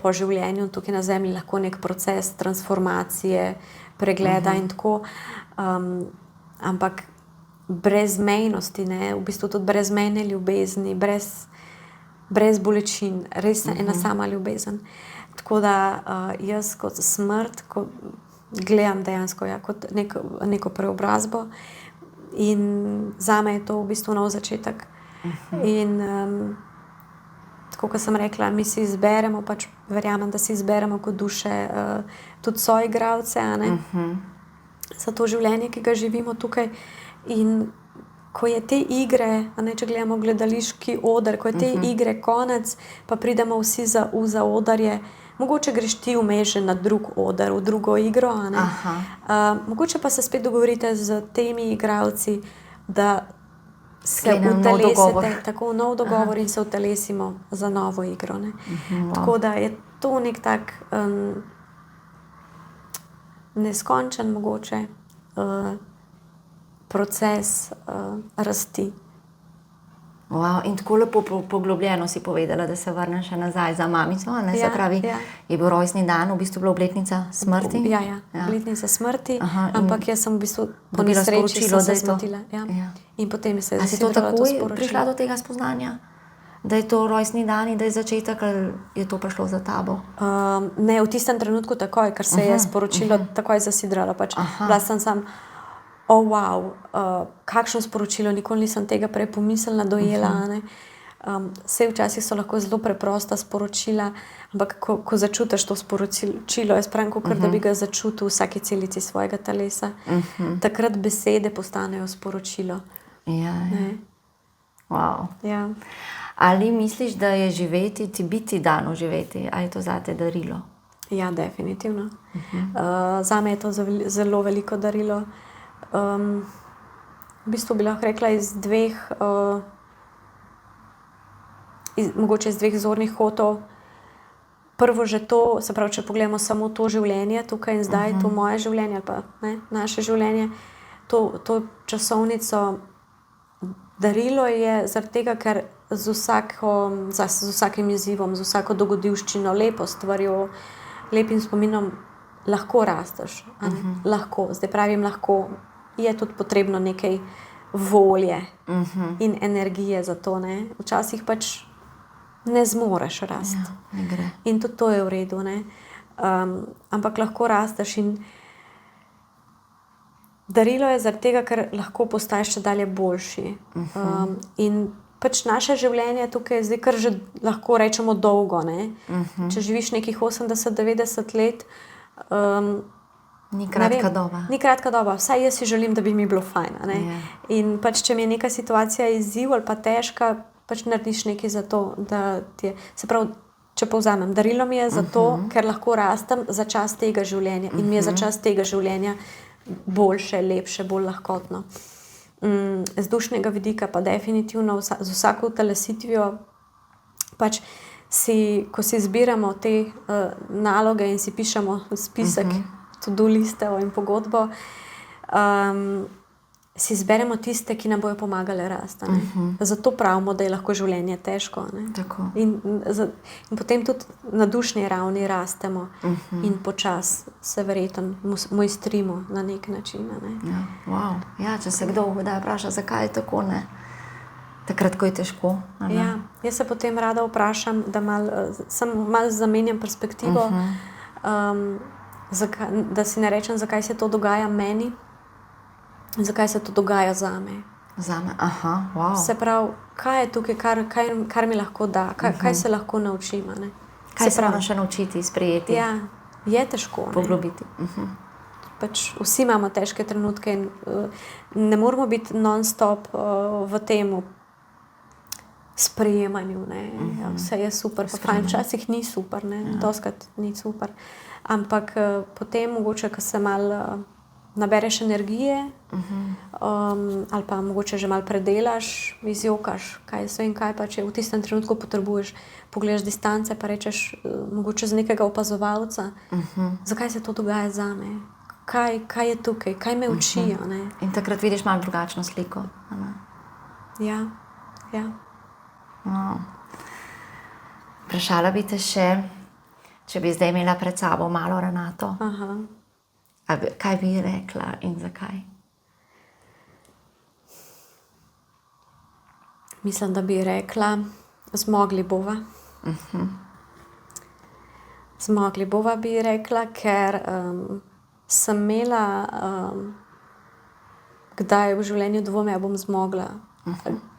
po življenju tukaj na zemlji, lahko nek proces transformacije, pregleda in tako. Ampak brezmejnosti, ne? V bistvu tudi brezmejne ljubezni, brez bolečin, res ena sama ljubezen. Tako da jaz kot smrt gledam dejansko kot neko preobrazbo in zame je to v bistvu nov začetek. In tako kot sem rekla, mi si izberemo, pač verjamem, da si izberemo kot duše tudi soigralce, a ne, za to življenje, ki ga živimo tukaj. In ko je te igre, a ne, če gledamo gledališki oder, ko je te igre konec, pa pridemo vsi v zaodarje, mogoče greš ti vmes že na drug oder, v drugo igro, a ne. Mogoče pa se spet dogovorite z temi igralci, da se utelesite, tako nov dogovor in se utelesimo za novo igro, ne. Tako da je to nek tak neskončen mogoče proces rasti. Wow, in tako lepo poglobljeno si povedala, da se vrneš še nazaj za mamico, a ne, se pravi, je bil rojstni dan, v bistvu bila obletnica smrti? Ja, obletnica smrti, ampak jaz sem v bistvu po nesreči se zmotila. In potem se je zasidralo to sporočilo. A si to takoj prišla do tega spoznanja, da je to rojstni dan in da je začetek, ali je to prišlo za tabo? Ne, v tistem trenutku takoj, ker se je sporočilo takoj zasidralo. Pač bila sem sam, wow, kakšno sporočilo, nikoli nisem tega prej pomislila, dojela, ne. Saj včasih so lahko zelo preprosta sporočila, ampak ko začutiš to sporočilo, jaz pravim, kakor da bi ga začutil v vsaki celici svojega telesa, takrat besede postanejo sporočilo. Ja. Wow. Ja. Ali misliš, da je živeti, ti biti dano živeti, ali je to zate darilo? Ja, definitivno. Zame je to zelo veliko darilo. V bistvu bi lahko rekla mogoče iz dveh zornih kotov. Prvo že to, se pravi, če pogledamo samo to življenje tukaj in zdaj, to moje življenje ali pa ne, naše življenje, to časovnico darilo je zaradi tega, ker z vsakim izzivom, z vsako dogodivščino, lepo stvarjo, lepim spominom lahko rasteš. Lahko, zdaj pravim lahko, je tudi potrebno nekaj volje in energije za to, ne. Včasih pač ne zmoreš rasti. Ja, ne gre. In tudi to je v redu, ne. Ampak lahko rasteš in darilo je zaradi tega, ker lahko postaješ še dalje boljši. In pač naše življenje tukaj je zdaj kar že lahko rečemo dolgo, ne. Če živiš nekih 80-90 let, ni kratka doba. Ni kratka doba, vsaj jaz si želim, da bi mi bilo fajn, a ne. In pač, če mi je neka situacija izziv ali pa težka, pač narediš nekaj za to, da ti je, se pravi, če povzamem, darilo mi je zato, ker lahko rastem za čas tega življenja in mi je za čas tega življenja boljše, lepše, bolj lahkotno. Z dušnega vidika pa definitivno z vsako utelesitvijo pač ko si zbiramo te naloge in si pišemo spisek, to-do listev in pogodbo, si izberemo tiste, ki nam bojo pomagale rasti. Zato pravimo, da je lahko življenje težko. Tako. In potem tudi na dušni ravni rastemo in počasi se verjetno mojstrimo na nek način. Ja, wow. Ja, če se kdo kdaj vpraša, zakaj je tako, ne? Takrat, ko je težko. Ja, jaz se potem rada vprašam, da malo zamenjam perspektivo, da si ne rečem, zakaj se to dogaja meni, zakaj se to dogaja zame. Zame, aha, wow. Se pravi, kaj je tukaj, kar mi lahko da, kaj se lahko naučim. A ne? Kaj se moramo še naučiti, sprejeti, Ja, je težko. Ne? poglobiti? Pač vsi imamo težke trenutke in ne moramo biti non-stop v tem sprejemanju. Ja, vse je super, pa fajn, včasih ni super, doskrat ni super. Ampak potem mogoče, ko se malo nabereš energije ali pa mogoče že malo predelaš, izjokaš, kaj so in kaj pa, če v tistem trenutku potrebuješ, pogledaš distance pa rečeš mogoče z nekega opazovalca, zakaj se to dogaja zame, kaj je tukaj, kaj me uči. In takrat vidiš malo drugačno sliko. Ja. Wow. Vprašala bi te še, če bi zdaj imela pred sabo malo Renato, kaj bi ji rekla in zakaj? Mislim, da bi rekla, zmogli bova. Zmogli bova bi rekla, ker sem imela kdaj v življenju dvome, ja bom zmogla,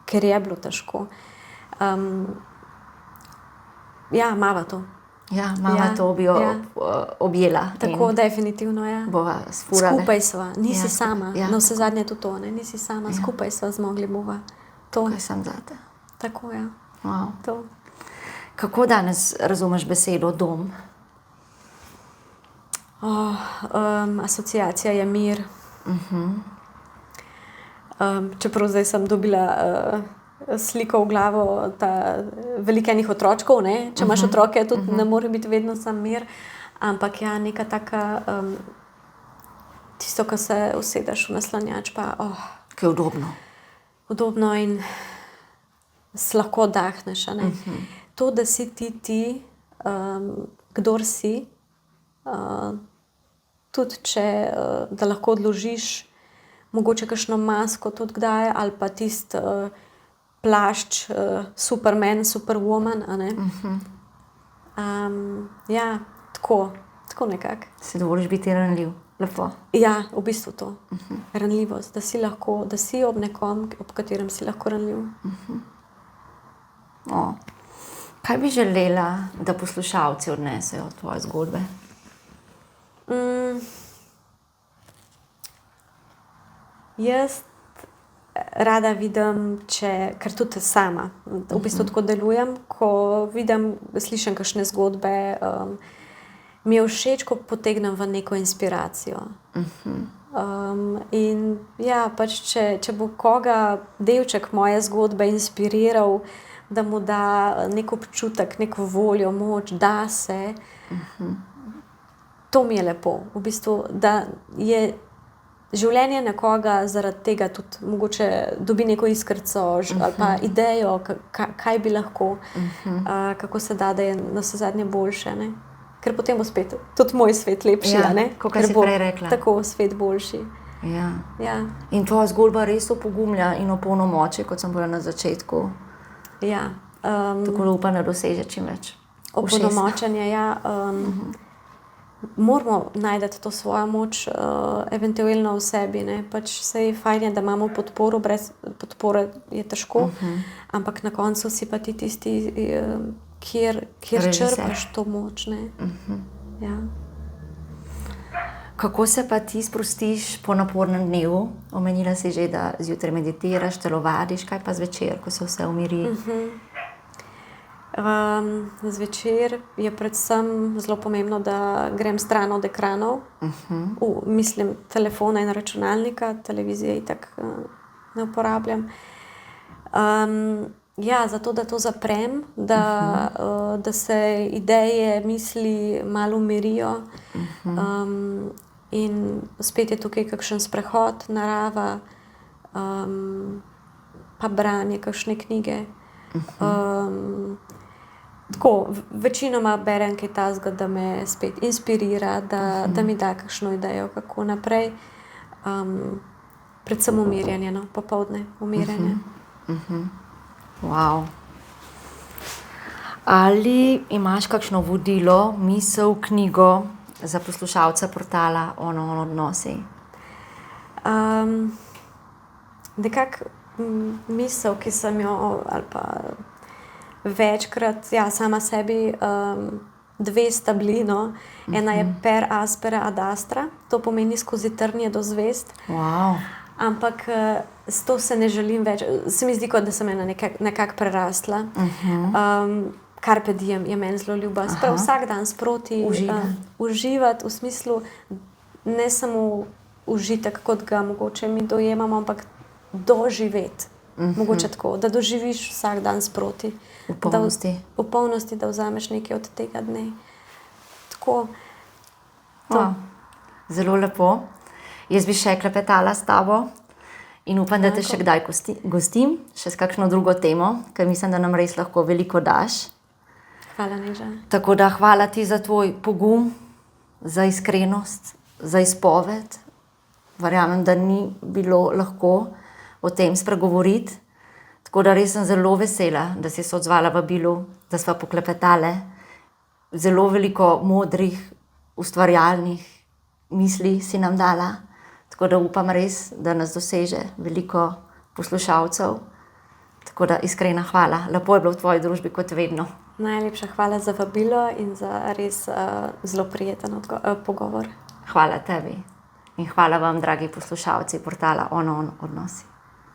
ker je bilo težko. Ja, mava to. Ja, mama to bi objela. Tako, definitivno, ja. Bova sfurale. Skupaj sva, nisi sama. Ja. Na vse zadnje je to, nisi sama, skupaj sva zmogli bova. To. Kaj sem zate. Tako, ja. Wow. To. Kako danes razumeš besedo dom? Asociacija je mir. Čeprav zdaj sem dobila sliko v glavo veliko enih otročkov, če imaš otroke, tudi ne more biti vedno sam mir, ampak ja, neka taka tisto, ko se usedeš v naslanjač pa Kaj je udobno. Udobno in se lahko oddahneš. To, da si ti, kdor si, tudi če da lahko odložiš mogoče kakšno masko tudi kdaj ali pa tisti plašč Superman, Superwoman. Ja, tako nekako. Si dovoliš biti ranljiv. Lepo. Ja, v bistvu to. Ranljivost, da si ob nekom, ob katerem si lahko ranljiv. Kaj bi želela, da poslušalci odnesejo od tvoje zgodbe? Jaz rada vidim, ker tudi sama v bistvu tako delujem, ko vidim, slišim kakšne zgodbe, mi je všeč, ko potegnem v neko inspiracijo. In ja, pač če bo koga delček moje zgodbe inspiriral, da mu da nek občutek, neko voljo, moč, da se, to mi je lepo. V bistvu, da je življenje nekoga zaradi tega tudi mogoče dobi neko iskrico ali pa idejo, kaj bi lahko, kako se da je na vse zadnje boljše. Ker potem bo spet tudi moj svet lepši. Kakor si prej rekla. Tako svet boljši. Ja. In tvoja zgodba res opogumlja in opolnomoči, kot sem bila na začetku. Ja. Tako da upam, da doseže čim več. Opolnomočenje, ja. Moramo najti to svojo moč, eventualno v sebi. Pač saj fajn je, da imamo podporo, brez podpore je težko, ampak na koncu si pa ti tisti, kjer črpaš to moč. Ja. Kako se pa ti sprostiš po napornem dnevu? Omenila si že, da zjutraj meditiraš, telovadiš, kaj pa zvečer, ko se vse umiri? Zvečer je predvsem zelo pomembno, da grem stran od ekranov, mislim telefona in računalnika, televizije itak ne uporabljam. Ja, zato da to zaprem, da se ideje, misli malo umirijo. In spet je tukaj kakšen sprehod, narava, pa branje kakšne knjige. Tako, večinoma berem kaj takega, da me spet inspirira, da mi da kakšno idejo, kako naprej. Predvsem umirjanje, popoldne umirjanje. Wow. Ali imaš kakšno vodilo, misel, knjigo za poslušalce portala Ona on odnosi? Nekako misel, ki sem jo ali pa večkrat sama sebi dve sta bili, no. Ena je per aspera ad astra, to pomeni skozi trnje do zvezd. Wow. Ampak s to se ne želim več, se mi zdi, kot da sem ena nekako prerastla. Carpe diem je meni zelo ljuba. Sprav vsak dan sproti uživati v smislu ne samo užitek, kot ga mogoče mi dojemamo, ampak doživeti. Mogoče tako, da doživiš vsak dan sproti. V polnosti. V polnosti, da vzameš nekaj od tega dne. Tako. Zelo lepo. Jaz bi še klepetala s tabo in upam, da te še kdaj gostim, še s kakšno drugo temo, ker mislim, da nam res lahko veliko daš. Hvala, Neža. Tako da hvala ti za tvoj pogum, za iskrenost, za izpoved. Verjamem, da ni bilo lahko o tem spregovoriti. Tako da res sem zelo vesela, da si se odzvala vabilu, da sva poklepetale. Zelo veliko modrih, ustvarjalnih misli si nam dala. Tako da upam res, da nas doseže veliko poslušalcev. Tako da iskrena hvala. Lepo je bilo v tvoji družbi kot vedno. Najlepša hvala za vabilo in za res zelo prijeten pogovor. Hvala tebi. In hvala vam, dragi poslušalci portala Ona On odnosi.